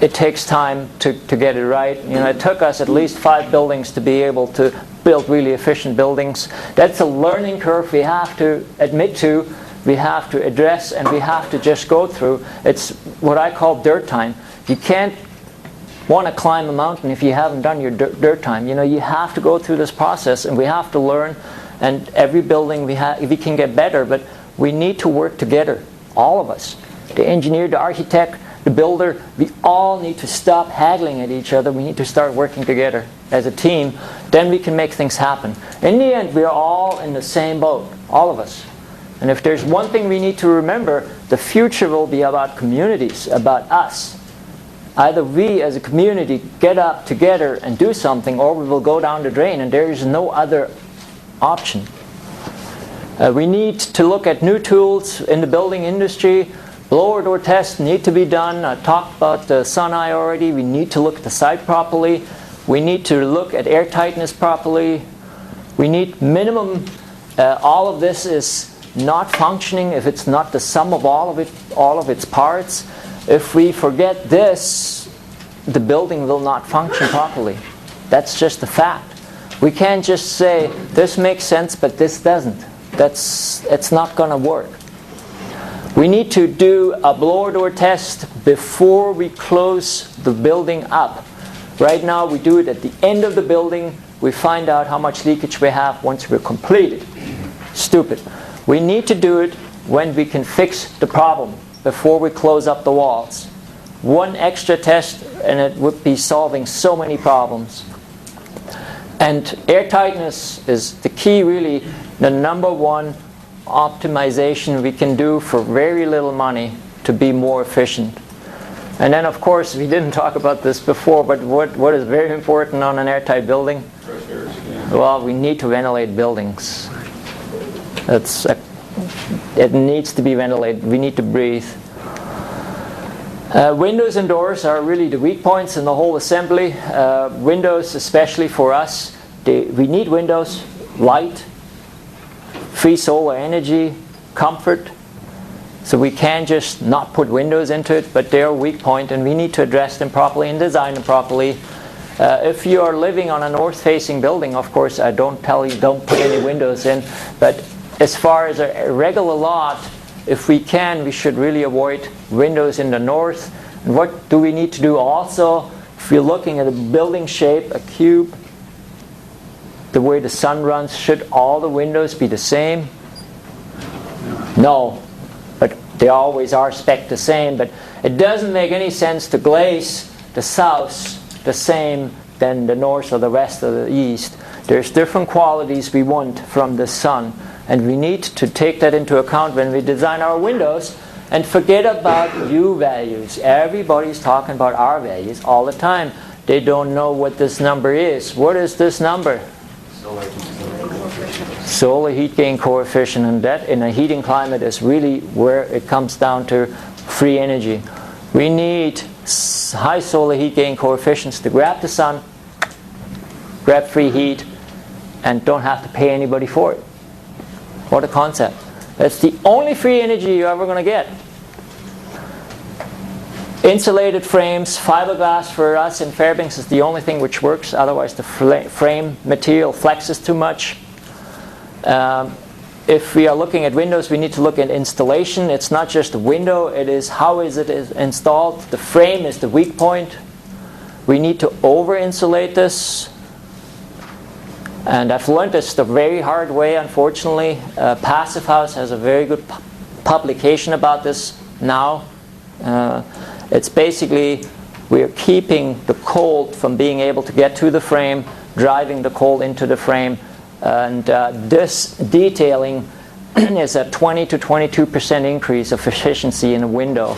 it takes time to get it right. It took us at least 5 buildings to be able to build really efficient buildings. That's a learning curve we have to admit to. We have to address, and we have to just go through. It's what I call dirt time. You can't want to climb a mountain if you haven't done your dirt time. You have to go through this process, and we have to learn. And every building we can get better, but we need to work together, all of us. The engineer, the architect, the builder, we all need to stop haggling at each other. We need to start working together as a team. Then we can make things happen. In the end, we are all in the same boat, all of us. And if there's one thing we need to remember, the future will be about communities, about us. Either we as a community get up together and do something, or we will go down the drain, and there is no other option. We need to look at new tools in the building industry. Blower door tests need to be done. I talked about the Suneye already. We need to look at the site properly. We need to look at air tightness properly. We need minimum, all of this is not functioning if it's not the sum of all of its parts. If we forget this, the building will not function properly. That's just a fact. We can't just say this makes sense but this doesn't. It's not going to work. We need to do a blower door test before we close the building up. Right now we do it at the end of the building. We find out how much leakage we have once we're completed. Stupid. We need to do it when we can fix the problem, before we close up the walls. One extra test and it would be solving so many problems. And air tightness is the key, really, the number one optimization we can do for very little money to be more efficient. And then, of course, we didn't talk about this before, but what is very important on an airtight building? Well, we need to ventilate buildings. It needs to be ventilated. We need to breathe. Windows and doors are really the weak points in the whole assembly. Windows, especially for us, we need windows, light, free solar energy, comfort. So we can't just not put windows into it, but they're a weak point, and we need to address them properly and design them properly. If you are living on a north-facing building, of course, I don't tell you don't put any windows in, but as far as a regular lot, if we can, we should really avoid windows in the north. And what do we need to do also? If you're looking at a building shape, a cube, the way the sun runs, should all the windows be the same? No, but they always are spec'd the same. But it doesn't make any sense to glaze the south the same than the north or the west or the east. There's different qualities we want from the sun, and we need to take that into account when we design our windows, and forget about U values. Everybody's talking about R values all the time. They don't know what this number is. What is this number? Solar heat gain coefficient, and that in a heating climate is really where it comes down to free energy. We need high solar heat gain coefficients to grab the sun, grab free heat, and don't have to pay anybody for it. What a concept. That's the only free energy you're ever going to get. Insulated frames, fiberglass for us in Fairbanks is the only thing which works. Otherwise the frame material flexes too much. If we are looking at windows, we need to look at installation. It's not just the window, it is how is it installed. The frame is the weak point. We need to over-insulate this. And I've learned this the very hard way, unfortunately. Passive House has a very good publication about this now. It's basically we're keeping the cold from being able to get to the frame, driving the cold into the frame. And this detailing is a 20 to 22% increase of efficiency in a window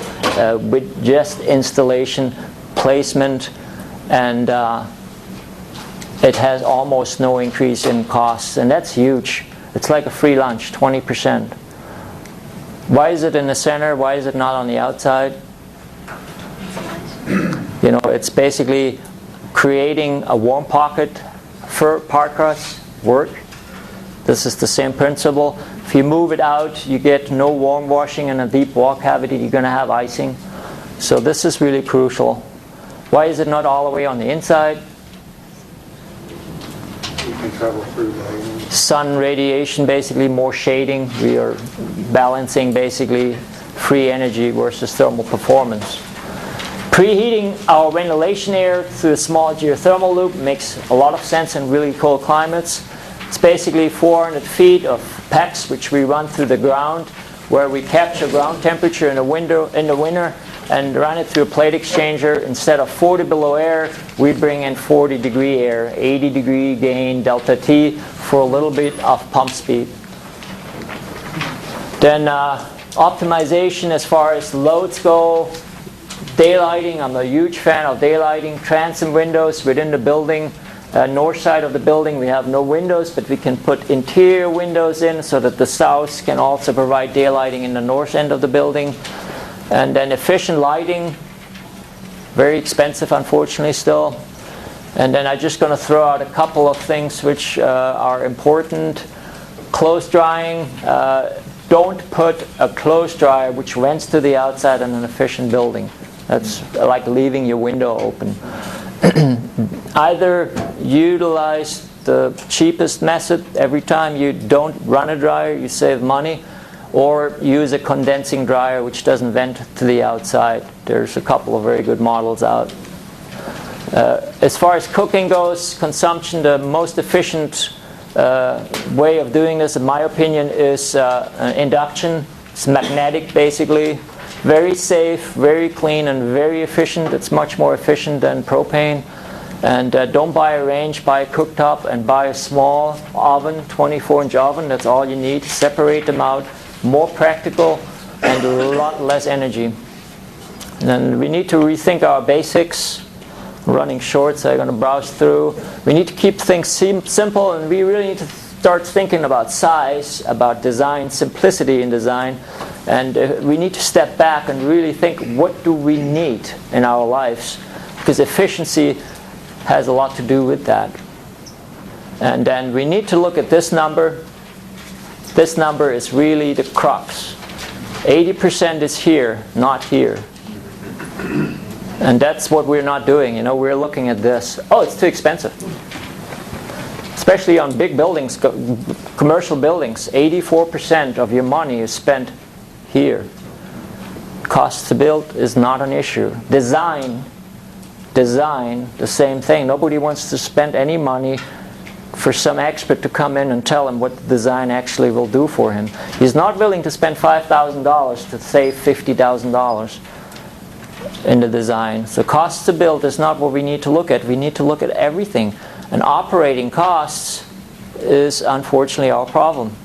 with just installation, placement, and it has almost no increase in costs, and that's huge. It's like a free lunch, 20%. Why is it in the center? Why is it not on the outside? You know, it's basically creating a warm pocket for park ruts work. This is the same principle. If you move it out, you get no warm washing and a deep wall cavity. You're going to have icing. So this is really crucial. Why is it not all the way on the inside? You can travel through that. Sun radiation, basically more shading. We are balancing basically free energy versus thermal performance. Preheating our ventilation air through a small geothermal loop makes a lot of sense in really cold climates. It's basically 400 feet of PEX which we run through the ground, where we capture ground temperature in the winter and run it through a plate exchanger. Instead of 40 below air, we bring in 40 degree air, 80 degree gain, delta T, for a little bit of pump speed. Then optimization as far as loads go. Daylighting, I'm a huge fan of daylighting. Transom windows within the building. North side of the building we have no windows, but we can put interior windows in so that the south can also provide daylighting in the north end of the building. And then efficient lighting, very expensive unfortunately still. And then I'm just going to throw out a couple of things which are important. Clothes drying. Don't put a clothes dryer which vents to the outside in an efficient building. That's like leaving your window open. Either utilize the cheapest method. Every time you don't run a dryer, you save money. Or use a condensing dryer which doesn't vent to the outside. There's a couple of very good models out. As far as cooking goes, consumption, the most efficient way of doing this, in my opinion, is induction. It's magnetic, basically. Very safe, very clean, and very efficient. It's much more efficient than propane. And don't buy a range, buy a cooktop, and buy a small oven, 24-inch oven. That's all you need. Separate them out. More practical and a lot less energy. And we need to rethink our basics. Running short, so I'm going to browse through. We need to keep things simple, and we really need to start thinking about size, about design, simplicity in design. And we need to step back and really think, what do we need in our lives? Because efficiency has a lot to do with that. And then we need to look at this number. This number is really the crux. 80% is here, not here. And that's what we're not doing. You know, we're looking at this. Oh, it's too expensive. Especially on big buildings, commercial buildings. 84% of your money is spent here. Cost to build is not an issue. Design, the same thing. Nobody wants to spend any money for some expert to come in and tell him what the design actually will do for him. He's not willing to spend $5,000 to save $50,000. in the design. So cost to build is not what we need to look at. We need to look at everything. And operating costs is unfortunately our problem.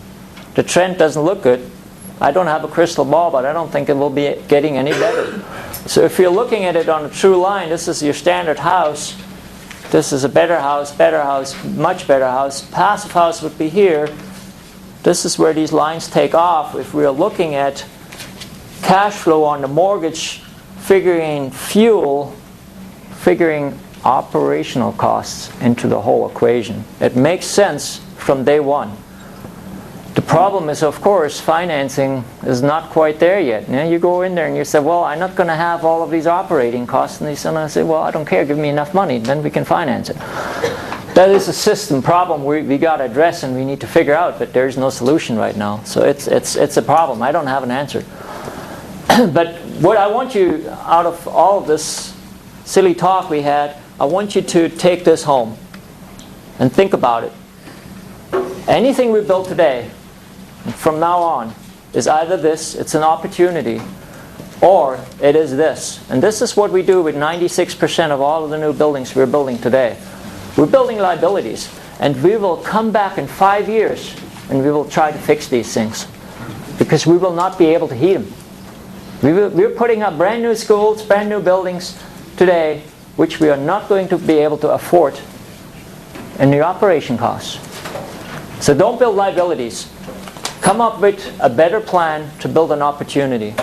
The trend doesn't look good. I don't have a crystal ball, but I don't think it will be getting any better. So if you're looking at it on a true line, this is your standard house. This is a better house, much better house. Passive house would be here. This is where these lines take off. If we're looking at cash flow on the mortgage, figuring fuel, figuring operational costs into the whole equation. It makes sense from day one. The problem is, of course, financing is not quite there yet. Now you go in there and you say, well, I'm not going to have all of these operating costs. And they say, well, I don't care, give me enough money, then we can finance it. That is a system problem we got to address and we need to figure out, but there's no solution right now. So it's a problem. I don't have an answer. But what I want you, out of all of this silly talk we had, I want you to take this home and think about it. Anything we build today, from now on, is either this, it's an opportunity, or it is this. And this is what we do with 96% of all of the new buildings we're building today. We're building liabilities, and we will come back in 5 years and we will try to fix these things, because we will not be able to heat them. We're putting up brand new schools, brand new buildings today, which we are not going to be able to afford in the operation costs. So don't build liabilities. Come up with a better plan to build an opportunity.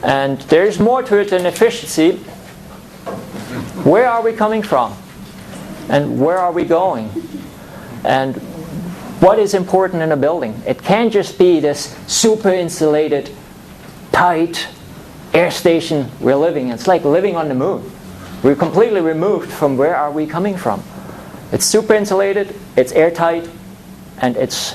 And there's more to it than efficiency. Where are we coming from? And where are we going? And what is important in a building? It can't just be this super insulated, tight air station we're living in. It's like living on the moon. We're completely removed from where are we coming from. It's super insulated, it's airtight, and it's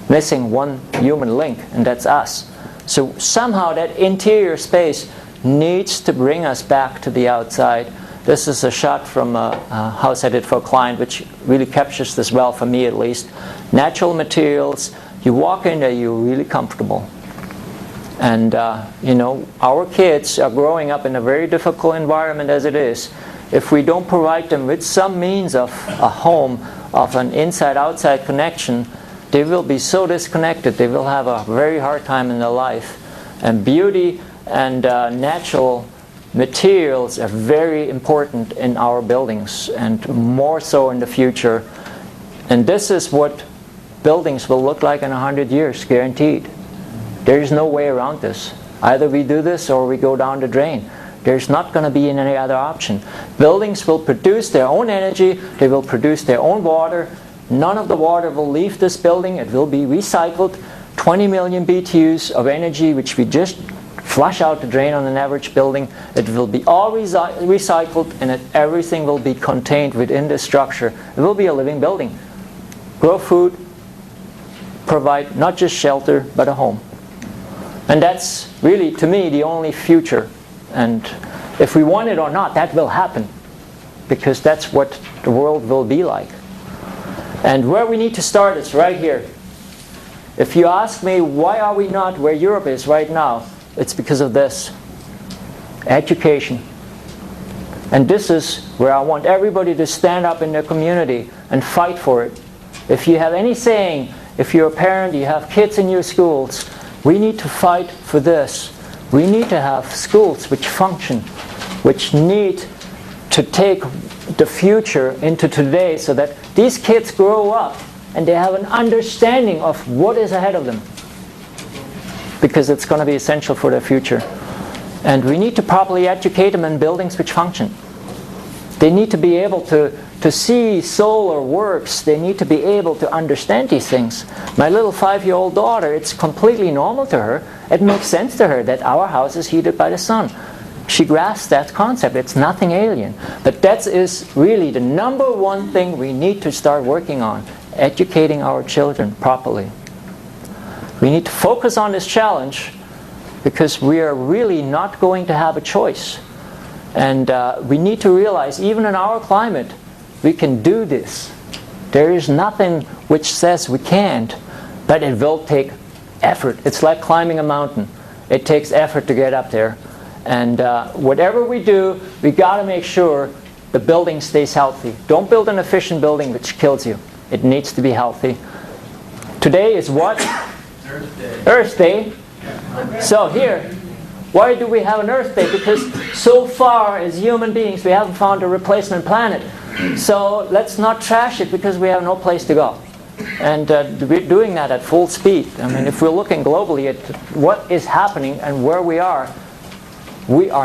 missing one human link, and that's us. So somehow that interior space needs to bring us back to the outside. This is a shot from a house I did for a client, which really captures this well, for me at least. Natural materials. You walk in there, you're really comfortable. And our kids are growing up in a very difficult environment as it is. If we don't provide them with some means of a home, of an inside-outside connection, they will be so disconnected, they will have a very hard time in their life. And beauty and natural materials are very important in our buildings, and more so in the future. And this is what buildings will look like in 100 years, guaranteed. There is no way around this. Either we do this or we go down the drain. There's not going to be any other option. Buildings will produce their own energy, they will produce their own water. None of the water will leave this building, it will be recycled. 20 million BTUs of energy which we just flush out the drain on an average building. It will be all recycled, and everything will be contained within the structure. It will be a living building. Grow food, provide not just shelter, but a home. And that's really, to me, the only future. And if we want it or not, that will happen, because that's what the world will be like. And where we need to start is right here. If you ask me, why are we not where Europe is right now? It's because of this. Education. And this is where I want everybody to stand up in their community and fight for it. If you have any saying, if you're a parent, you have kids in your schools, we need to fight for this. We need to have schools which function, which need to take the future into today, so that these kids grow up and they have an understanding of what is ahead of them, because it's going to be essential for their future. And we need to properly educate them in buildings which function. They need to be able to see solar works. They need to be able to understand these things. My little 5-year-old daughter, it's completely normal to her. It makes sense to her that our house is heated by the sun. She grasps that concept. It's nothing alien. But that is really the number one thing we need to start working on, educating our children properly. We need to focus on this challenge, because we are really not going to have a choice. And we need to realize, even in our climate, we can do this. There is nothing which says we can't, but it will take effort. It's like climbing a mountain. It takes effort to get up there. And whatever we do, we got to make sure the building stays healthy. Don't build an efficient building which kills you. It needs to be healthy. Today is what? Earth Day. So here, why do we have an Earth Day? Because so far as human beings we haven't found a replacement planet. So let's not trash it because we have no place to go. And we're doing that at full speed. I mean, if we're looking globally at what is happening and where we are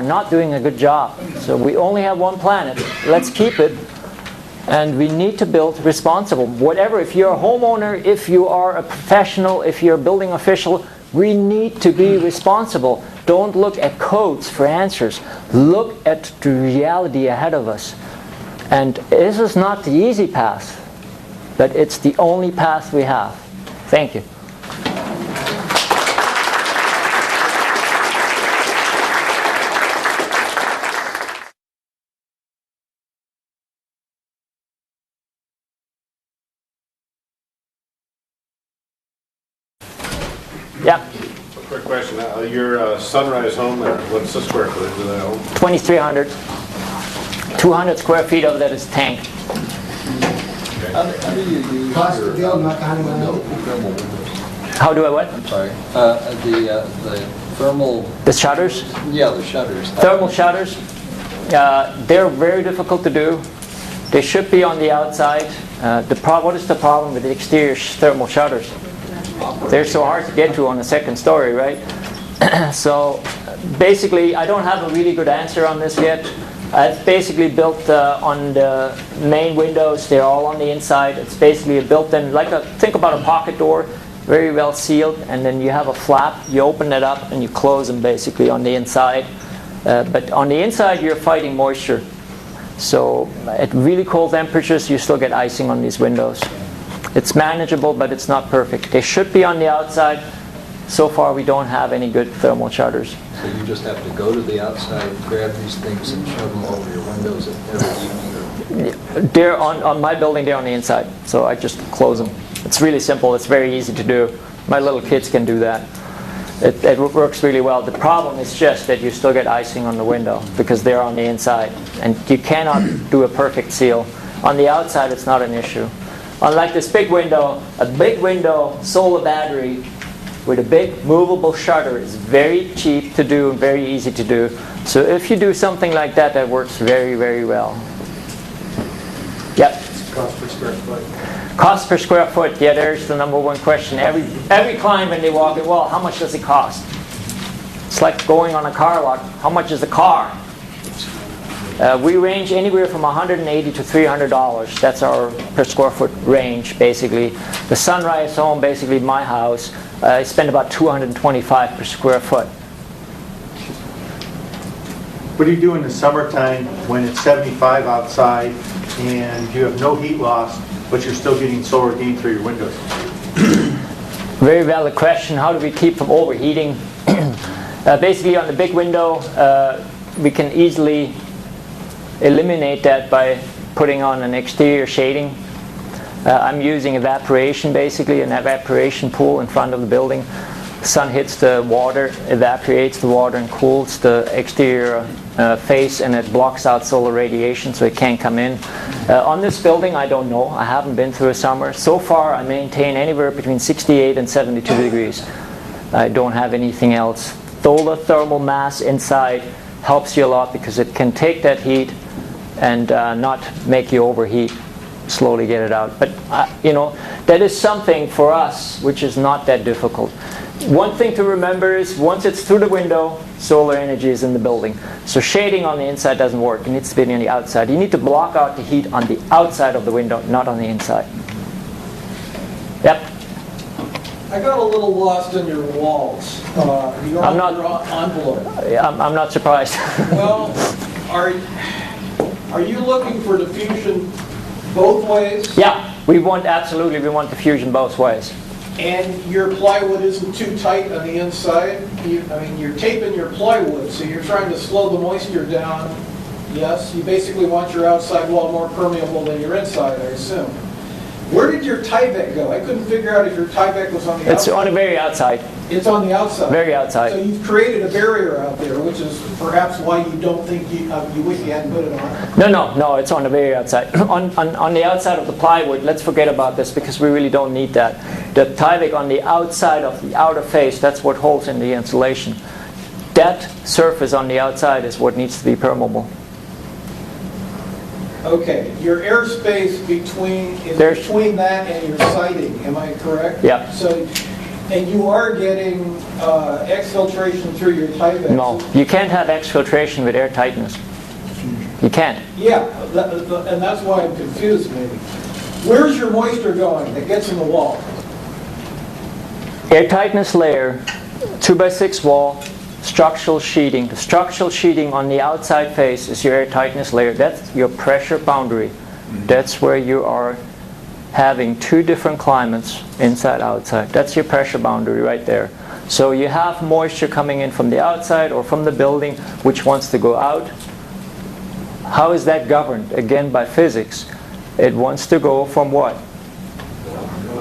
not doing a good job. So we only have one planet. Let's keep it. And we need to build responsible. Whatever, if you're a homeowner, if you are a professional, if you're a building official, we need to be responsible. Don't look at codes for answers. Look at the reality ahead of us. And this is not the easy path, but it's the only path we have. Thank you. Yeah, A quick question. Your Sunrise home there, what's the square footage of that home? 2,300. 200 square feet of that is tank. How do you use Cost to your, build, not counting window window. thermal windows? How do I what? I'm sorry. The thermal, The shutters? yeah, the shutters. Thermal shutters. They're very difficult to do. They should be on the outside. What is the problem with the exterior thermal shutters? They're so hard to get to on the second story, right? So basically, I don't have a really good answer on this yet. It's basically built on the main windows. They're all on the inside. It's basically a built-in, think about a pocket door, very well sealed, and then you have a flap. You open it up and you close them basically on the inside. But on the inside, you're fighting moisture. So at really cold temperatures, you still get icing on these windows. It's manageable, but it's not perfect. They should be on the outside. So far, we don't have any good thermal shutters. So you just have to go to the outside, grab these things and shove them over your windows every evening? They're on my building, they're on the inside. So I just close them. It's really simple. It's very easy to do. My little kids can do that. It works really well. The problem is just that you still get icing on the window because they're on the inside. And you cannot do a perfect seal. On the outside, it's not an issue. Unlike this big window, a big window, solar battery, with a big movable shutter is very cheap to do and very easy to do. So if you do something like that, that works very, very well. Yep. Cost per square foot. Cost per square foot, yeah, there's the number one question. Every client when they walk in, well, how much does it cost? It's like going on a car lot. How much is the car? We range anywhere from $180 to $300. That's our per square foot range, basically. The Sunrise home, basically my house, I spend about $225 per square foot. What do you do in the summertime when it's 75 outside and you have no heat loss, but you're still getting solar gain through your windows? Very valid question. How do we keep from overheating? Basically on the big window, we can easily eliminate that by putting on an exterior shading. I'm using evaporation, basically, an evaporation pool in front of the building. The sun hits the water, evaporates the water, and cools the exterior face, and it blocks out solar radiation so it can't come in. On this building, I don't know. I haven't been through a summer. So far, I maintain anywhere between 68 and 72 degrees. I don't have anything else. Solar thermal mass inside helps you a lot because it can take that heat and not make you overheat. Slowly get it out. But that is something for us which is not that difficult. One thing to remember is once it's through the window, solar energy is in the building. So shading on the inside doesn't work. It needs to be on the outside. You need to block out the heat on the outside of the window, not on the inside. Yep. I got a little lost in your walls. You I'm got not- your envelope. I'm not surprised. Well, are you looking for diffusion both ways? Yeah, we want diffusion both ways. And your plywood isn't too tight on the inside? You're taping your plywood, so you're trying to slow the moisture down. Yes, you basically want your outside wall more permeable than your inside, I assume. Where did your Tyvek go? I couldn't figure out if your Tyvek was on the It's outside. on the very outside, It's on the outside. very outside. So you've created a barrier out there, which is perhaps why you don't think you wish you hadn't put it on. No, it's on the very outside. on the outside of the plywood, let's forget about this because we really don't need that. The Tyvek on the outside of the outer face, that's what holds in the insulation. That surface on the outside is what needs to be permeable. Okay, your airspace There's- between that and your siding, am I correct? Yeah. So, and you are getting exfiltration through your Tyvek? No, you can't have exfiltration with air tightness. You can't. Yeah, and that's why I'm confused maybe. Where's your moisture going that gets in the wall? Air tightness layer, 2x6 wall, structural sheeting. The structural sheeting on the outside face is your air tightness layer. That's your pressure boundary. That's where you are having two different climates, inside, outside. That's your pressure boundary right there. So you have moisture coming in from the outside or from the building which wants to go out. How is that governed? Again, by physics. It wants to go from what?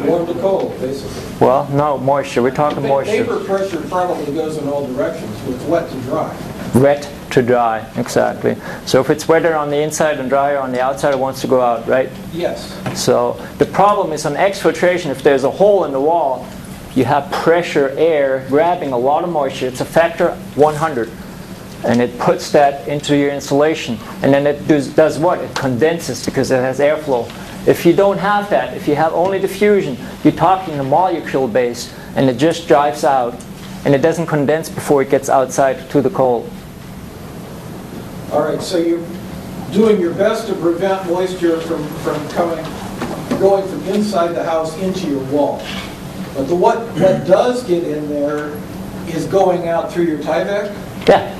Warm to cold, basically. Well, no, moisture. We're talking moisture. Vapor pressure probably goes in all directions, so it's wet to dry. Wet to dry, exactly. So if it's wetter on the inside and drier on the outside, it wants to go out, right? Yes. So the problem is on exfiltration, if there's a hole in the wall, you have pressure air grabbing a lot of moisture. It's a factor 100. And it puts that into your insulation. And then it does what? It condenses because it has airflow. If you don't have that, if you have only diffusion, you're talking the molecule base, and it just drives out, and it doesn't condense before it gets outside to the cold. All right, so you're doing your best to prevent moisture from going from inside the house into your wall. But what does get in there is going out through your Tyvek? Yeah.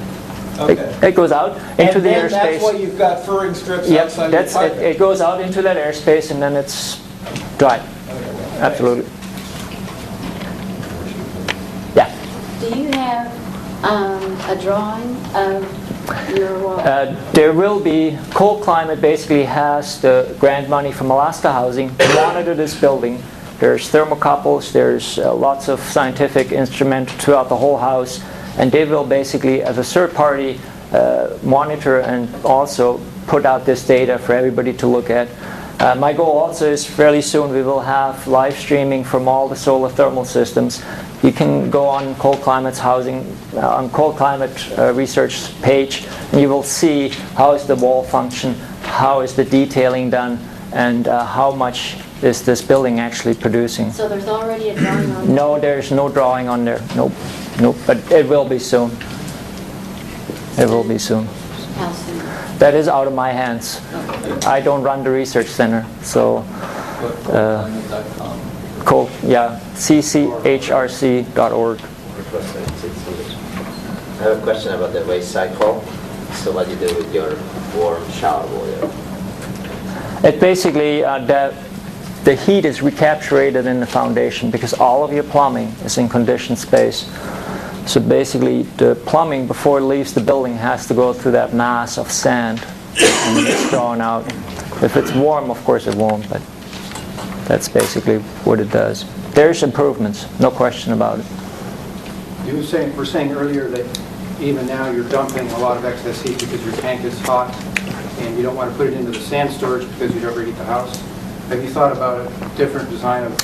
Okay. It goes out into the And airspace. that's why you've got furring strips Yep, outside your it. Tyvek? It goes out into that airspace and then it's dry. Absolutely. Yeah. Do you have a drawing of your wall? There will be, Cold Climate basically has the grant money from Alaska Housing to monitor this building. There's thermocouples, there's lots of scientific instrument throughout the whole house, and they will basically, as a third party, monitor and also put out this data for everybody to look at. My goal also is fairly soon we will have live streaming from all the solar thermal systems. You can go on Cold Climate's on Cold Climate research page, and you will see how is the wall function, how is the detailing done, and how much is this building actually producing. So there's already a drawing on No, there's no drawing on there. Nope. But it will be soon. It will be soon. how soon? That is out of my hands. I don't run the research center, so cchrc.org. I have a question about the waste cycle. So what do you do with your warm shower water? It basically the heat is recapturated in the foundation because all of your plumbing is in conditioned space. So basically, the plumbing before it leaves the building has to go through that mass of sand and it's drawn out. If it's warm, of course it won't, but that's basically what it does. There's improvements, no question about it. You were saying earlier that even now you're dumping a lot of excess heat because your tank is hot and you don't want to put it into the sand storage because you'd overheat the house. Have you thought about a different design of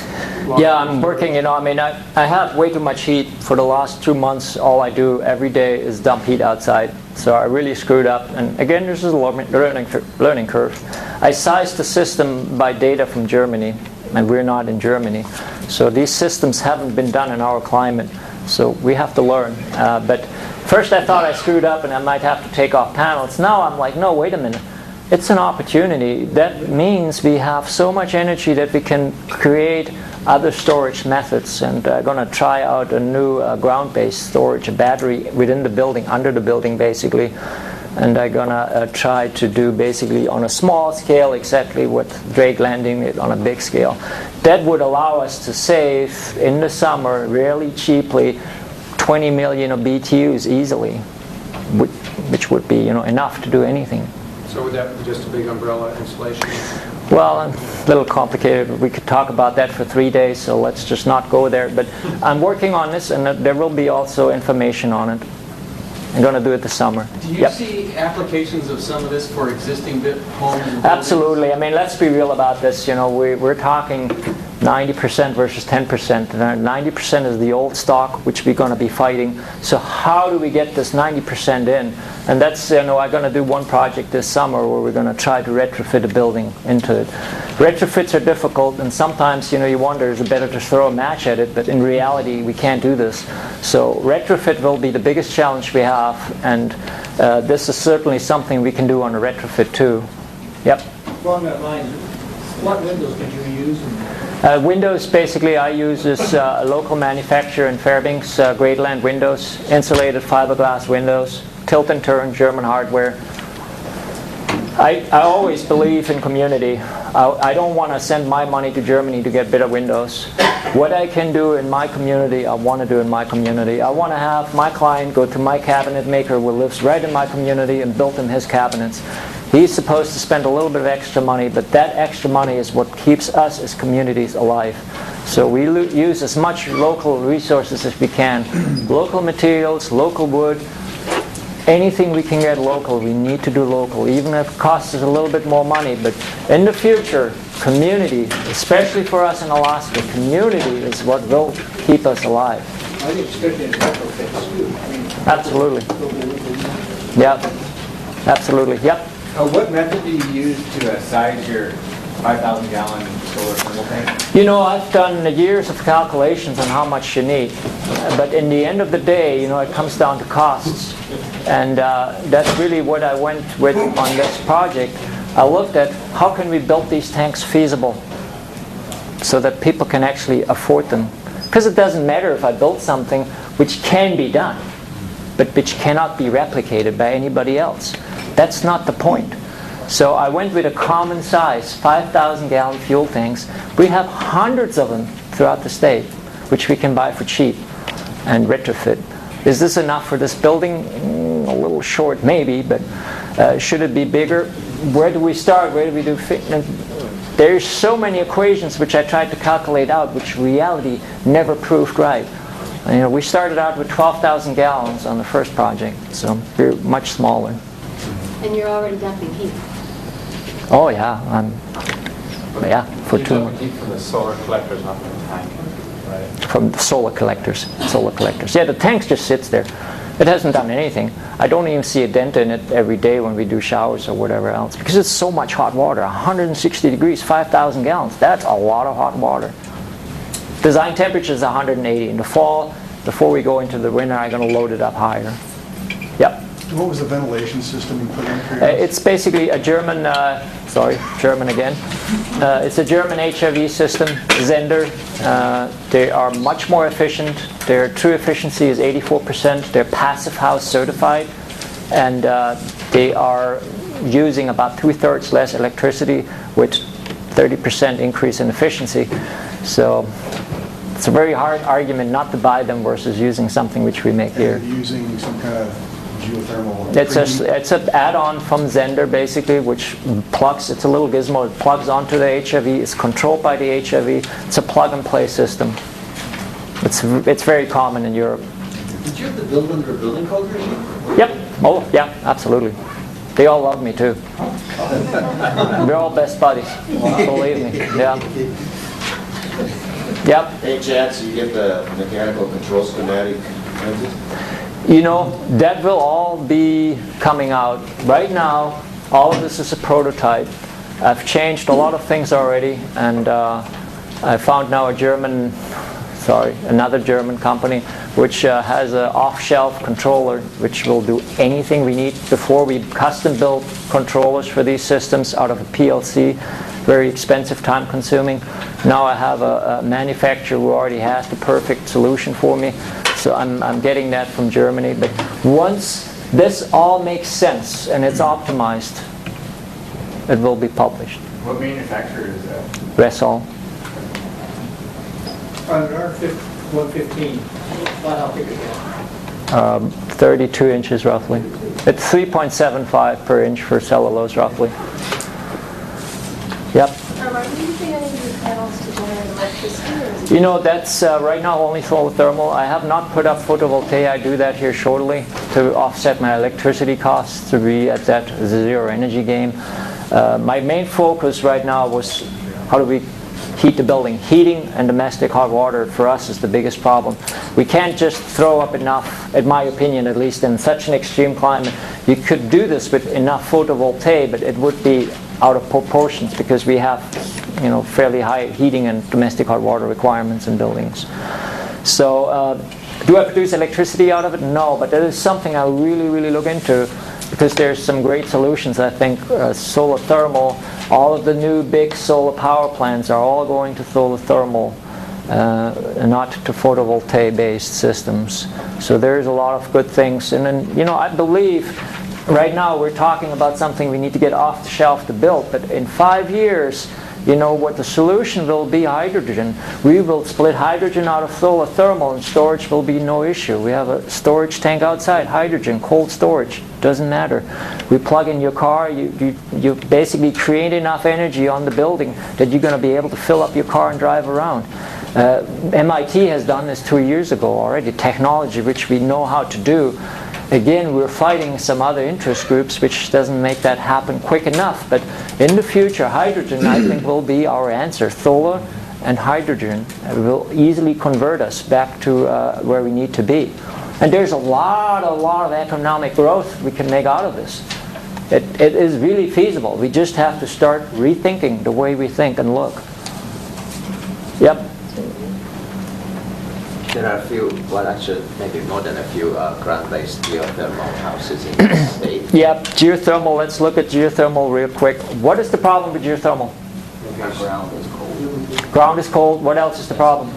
Yeah, I'm working, I have way too much heat. For the last 2 months, all I do every day is dump heat outside. So I really screwed up. And again, this is a learning curve. I sized the system by data from Germany, and we're not in Germany. So these systems haven't been done in our climate. So we have to learn. But first I thought I screwed up and I might have to take off panels. Now I'm like, no, wait a minute. It's an opportunity. That means we have so much energy that we can create other storage methods, and I'm going to try out a new ground-based storage, a battery within the building, under the building basically, and I'm going to try to do basically on a small scale exactly what Drake Landing did on a big scale. That would allow us to save in the summer really cheaply 20 million of BTUs easily, which would be enough to do anything. So would that be just a big umbrella installation? Well, a little complicated. We could talk about that for 3 days, so let's just not go there. But I'm working on this, and there will be also information on it. I'm going to do it this summer. Do you Yep. see applications of some of this for existing homes and buildings? Absolutely. I mean, let's be real about this. You know, we're talking 90% versus 10%. And 90% is the old stock, which we're going to be fighting. So how do we get this 90% in? And that's, you know, I'm going to do one project this summer where we're going to try to retrofit a building into it. Retrofits are difficult, and sometimes, you know, you wonder, is it better to throw a match at it? But in reality, we can't do this. So retrofit will be the biggest challenge we have, and this is certainly something we can do on a retrofit too. Yep. Along that line, what windows did you use? Windows, basically, I use this local manufacturer in Fairbanks, Greatland Windows, insulated fiberglass windows, tilt and turn, German hardware. I always believe in community. I don't want to send my money to Germany to get better windows. What I can do in my community, I want to do in my community. I want to have my client go to my cabinet maker who lives right in my community and build him his cabinets. He's supposed to spend a little bit of extra money, but that extra money is what keeps us as communities alive. So we use as much local resources as we can. Local materials, local wood, anything we can get local, we need to do local, even if it costs us a little bit more money. But in the future, community, especially for us in Alaska, community is what will keep us alive. I think especially in retrofits too. I mean, Absolutely. Yep. Absolutely. Yep. What method do you use to size your 5,000-gallon solar thermal tank? You know, I've done years of calculations on how much you need, but in the end of the day, you know, it comes down to costs, and that's really what I went with on this project. I looked at how can we build these tanks feasible so that people can actually afford them, because it doesn't matter if I build something which can be done, but which cannot be replicated by anybody else. That's not the point. So I went with a common size, 5,000-gallon fuel tanks. We have hundreds of them throughout the state, which we can buy for cheap and retrofit. Is this enough for this building? A little short, maybe, but should it be bigger? Where do we start? Where do we do fitment? There's so many equations which I tried to calculate out, which reality never proved right. You know, we started out with 12,000 gallons on the first project, so we're much smaller. And you're already dumping heat. Oh yeah, yeah, for 2 months. Heat from the solar collectors, not from the tank, right? From the solar collectors. Yeah, the tank just sits there. It hasn't done anything. I don't even see a dent in it every day when we do showers or whatever else, because it's so much hot water. 160 degrees, 5,000 gallons. That's a lot of hot water. Design temperature is 180. In the fall, before we go into the winter, I'm going to load it up higher. Yep. What was the ventilation system you put in for your It's basically a German, German again. It's a German HRV system, Zender. They are much more efficient. Their true efficiency is 84%. They're Passive House certified, and they are using about 2/3 less electricity with 30% increase in efficiency. So it's a very hard argument not to buy them versus using something which we make here. using some kind of geothermal? It's an add-on from Zender, basically, which plugs. It's a little gizmo. It plugs onto the HRV. It's controlled by the HRV. It's a plug-and-play system. It's very common in Europe. Did you have to build under a building code regime? Yep. Oh, yeah. Absolutely. They all love me too. We're all best buddies. Believe me. Yeah. Yep. Any chance you get the mechanical control schematic printed? You know, that will all be coming out. Right now, all of this is a prototype. I've changed a lot of things already, and I found now another German company which has an off-shelf controller which will do anything we need. Before, we custom built controllers for these systems out of a PLC, very expensive, time-consuming. Now I have a manufacturer who already has the perfect solution for me. So I'm getting that from Germany. But once this all makes sense and it's optimized, it will be published. What manufacturer is that? Resol. On an R115, how big is that? 32 inches roughly. It's 3.75 per inch for cellulose roughly. Yep. Are you using any of these panels to generate electricity? Or is it You know, that's right now only solar thermal. I have not put up photovoltaic. I do that here shortly to offset my electricity costs, to be at that zero energy game. My main focus right now was how do we heat the building. Heating and domestic hot water for us is the biggest problem. We can't just throw up enough, in my opinion at least, in such an extreme climate. You could do this with enough photovoltaic, but it would be out of proportions because we have, you know, fairly high heating and domestic hot water requirements in buildings. So do I produce electricity out of it? No, but that is something I really look into because there's some great solutions. I think solar thermal, all of the new big solar power plants are all going to solar thermal, not to photovoltaic based systems. So there's a lot of good things. And then, you know, I believe right now we're talking about something we need to get off the shelf to build, but in 5 years, you know what the solution will be? Hydrogen. We will split hydrogen out of solar thermal and storage will be no issue. We have a storage tank outside, hydrogen, cold storage, doesn't matter. We plug in your car, you basically create enough energy on the building that you're going to be able to fill up your car and drive around. MIT has done this 2 years ago already, technology which we know how to do. Again, we're fighting some other interest groups which doesn't make that happen quick enough. But in the future, hydrogen, I think, will be our answer. Solar and hydrogen will easily convert us back to where we need to be. And there's a lot of economic growth we can make out of this. It is really feasible. We just have to start rethinking the way we think and look. Yep. There are a few, well actually maybe more than a few ground-based geothermal houses in the state. Yep, geothermal. Let's look at geothermal real quick. What is the problem with geothermal? Ground is cold. Ground is cold. What else is the problem?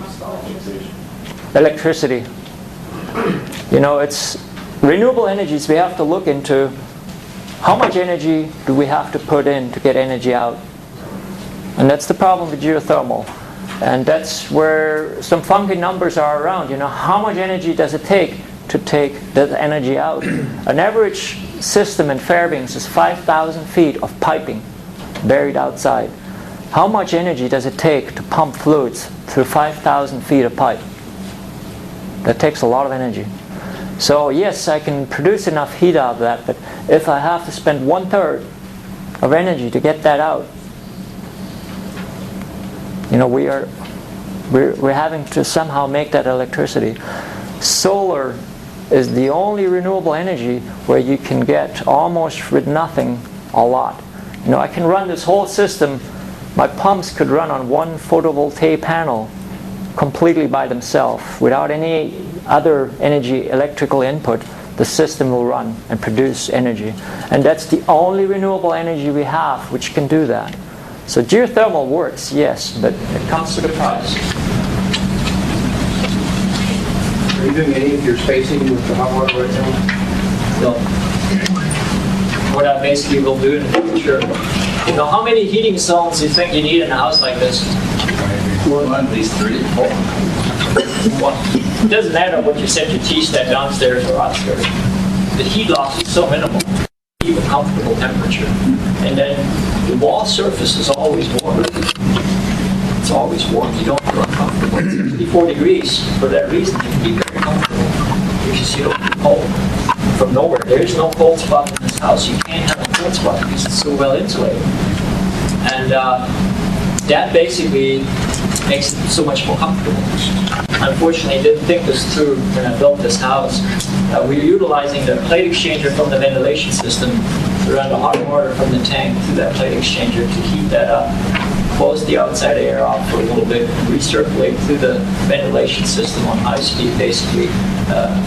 Electricity. You know, it's renewable energies we have to look into. How much energy do we have to put in to get energy out? And that's the problem with geothermal. And that's where some funky numbers are around. You know, how much energy does it take to take that energy out? An average system in Fairbanks is 5,000 feet of piping buried outside. How much energy does it take to pump fluids through 5,000 feet of pipe? That takes a lot of energy. So yes, I can produce enough heat out of that, but if I have to spend 1/3 of energy to get that out, you know, we're having to somehow make that electricity. Solar is the only renewable energy where you can get almost with nothing a lot. You know, I can run this whole system. My pumps could run on one photovoltaic panel completely by themselves without any other energy, electrical input. The system will run and produce energy. And that's the only renewable energy we have which can do that. So geothermal works, yes, but it comes with a price. Are you doing any of your spacing with the hot water right now? So what I basically will do in the future, you know, how many heating zones do you think you need in a house like this? Well, at least 3 or 4. Well, it doesn't matter what you set your T-stat downstairs or upstairs. The heat loss is so minimal. Keep a comfortable temperature. And then the wall surface is always warm. It's always warm. You don't feel uncomfortable. It's 54 degrees. For that reason, you can be very comfortable because you don't feel cold. From nowhere, there's no cold spot in this house. You can't have a cold spot because it's so well insulated. And that basically makes it so much more comfortable. Unfortunately, I didn't think this through when I built this house. We're utilizing the plate exchanger from the ventilation system to run the hot water from the tank through that plate exchanger to heat that up, close the outside air off for a little bit, and recirculate through the ventilation system on high speed, basically,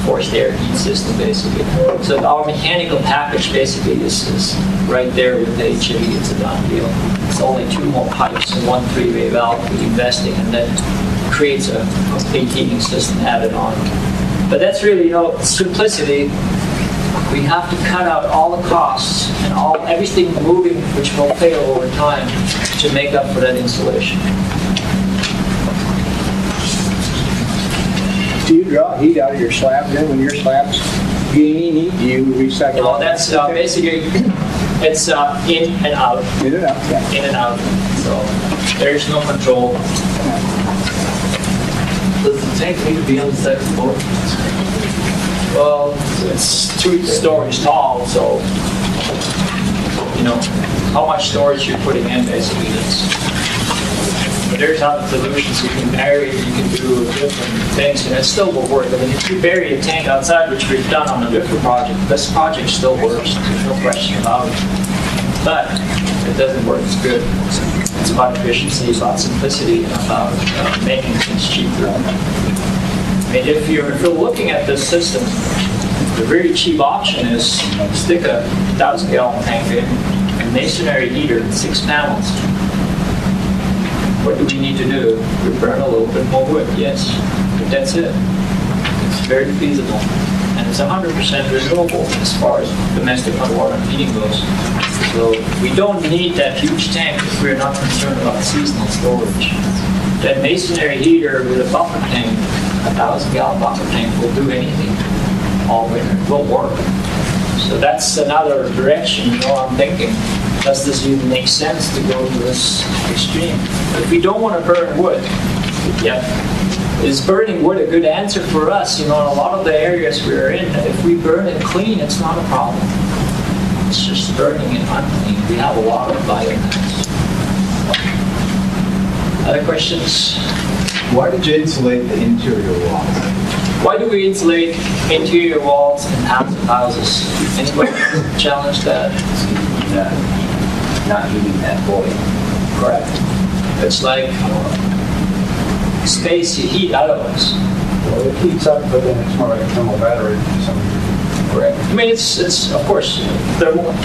forced air heat system, basically. So our mechanical package basically is right there with the HVAC. It's a done deal. It's only 2 more pipes and 1 3-way valve we're investing, and that creates a complete heating system added on. But that's really, you know, simplicity. We have to cut out all the costs and everything moving, which will fail over time, to make up for that insulation. Do you draw heat out of your slabs, then when your slabs gain heat, do you recycle? No, that's basically, it's in and out, In and out, yeah. in and out. So there's no control. Does the tank need to be on the second floor? Well, it's 2 stories tall, so, you know, how much storage you're putting in basically is. But there's other solutions you can bury, you can do different things, and it still will work. I mean, if you bury a tank outside, which we've done on a different project, this project still works, there's no question about it. But it doesn't work as good. It's about efficiency, it's about simplicity, and about making things cheaper. I mean, if you're looking at this system, the very cheap option is stick a 1,000-gallon tank in, a masonry heater, 6 panels. What do we need to do? We burn a little bit more wood, yes, but that's it. It's very feasible, and it's 100% renewable as far as domestic hot water heating goes. So we don't need that huge tank if we're not concerned about seasonal storage. That masonry heater with a buffer tank, a 1,000-gallon buffer tank, will do anything all winter. It will work. So that's another direction, I'm thinking. Does this even make sense to go to this extreme? If we don't want to burn wood, is burning wood a good answer for us? In a lot of the areas we're in, if we burn it clean, it's not a problem. It's just burning it unclean. We have a lot of biomass. Other questions? Why did you insulate the interior walls? Why do we insulate interior walls in passive houses? Anybody challenge that? Not heating that void. Correct. It's like space you heat otherwise. Well, it heats up, but then it's more like a thermal battery. Correct. I mean, it's of course,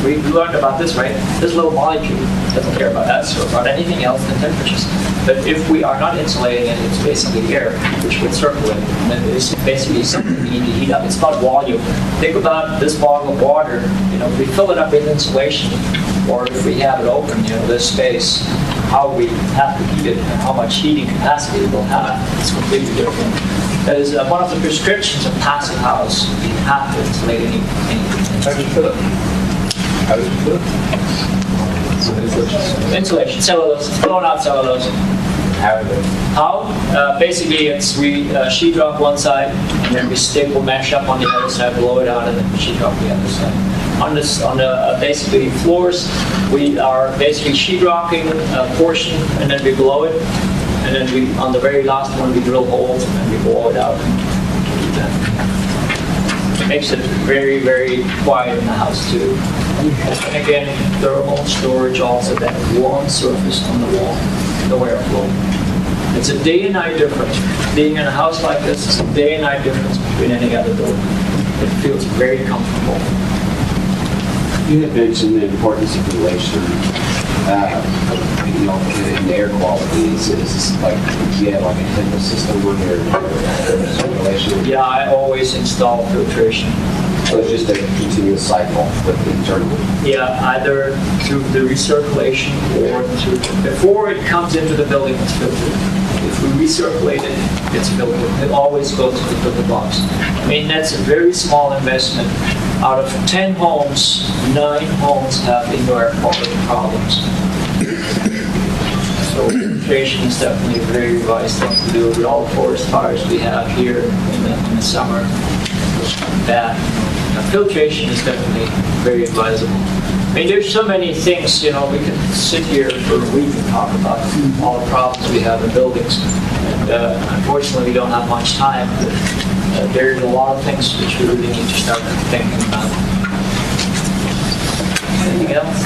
we learned about this, right? This little molecule doesn't care about that, so about anything else than temperatures. But if we are not insulating it, it's basically air, which would circulate. And then it's basically something we need to heat up. It's about volume. Think about this bottle of water. If we fill it up with insulation, or if we have it open, this space, how we have to heat it and how much heating capacity it will have, it's completely different. That is one of the prescriptions of passive house. You have to insulate anything. How do you put it? How do you put it? Insulation, cellulose, it's blown out cellulose. How? Basically, we sheetrock one side, and then we staple mesh up on the other side, blow it out, and then sheetrock the other side. On the basically floors, we are basically sheetrocking a portion, and then we blow it, and then on the very last one we drill holes, and then we blow it out. It makes it very, very quiet in the house too. And again, thermal storage also, that warm surface on the wall, no airflow. It's a day and night difference. Being in a house like this is a day and night difference between any other building. It feels very comfortable. You had mentioned the importance of ventilation, in the air quality. Is this like, you have like a chemical system where there's ventilation? Yeah, I always install filtration. So it's just a continuous cycle with the internal? Yeah, either through the recirculation or before it comes into the building, it's filtered. If we recirculate it, it's filtered. It always goes to the filter box. I mean, that's a very small investment. Out of 10 homes, 9 homes have indoor air quality problems. So filtration is definitely a very wise thing to do with all the forest fires we have here in the summer. Bad. Filtration is definitely very advisable. I mean, there's so many things, we can sit here for a week and talk about all the problems we have in buildings. And unfortunately, we don't have much time. But, there's a lot of things which we really need to start thinking about. Anything else?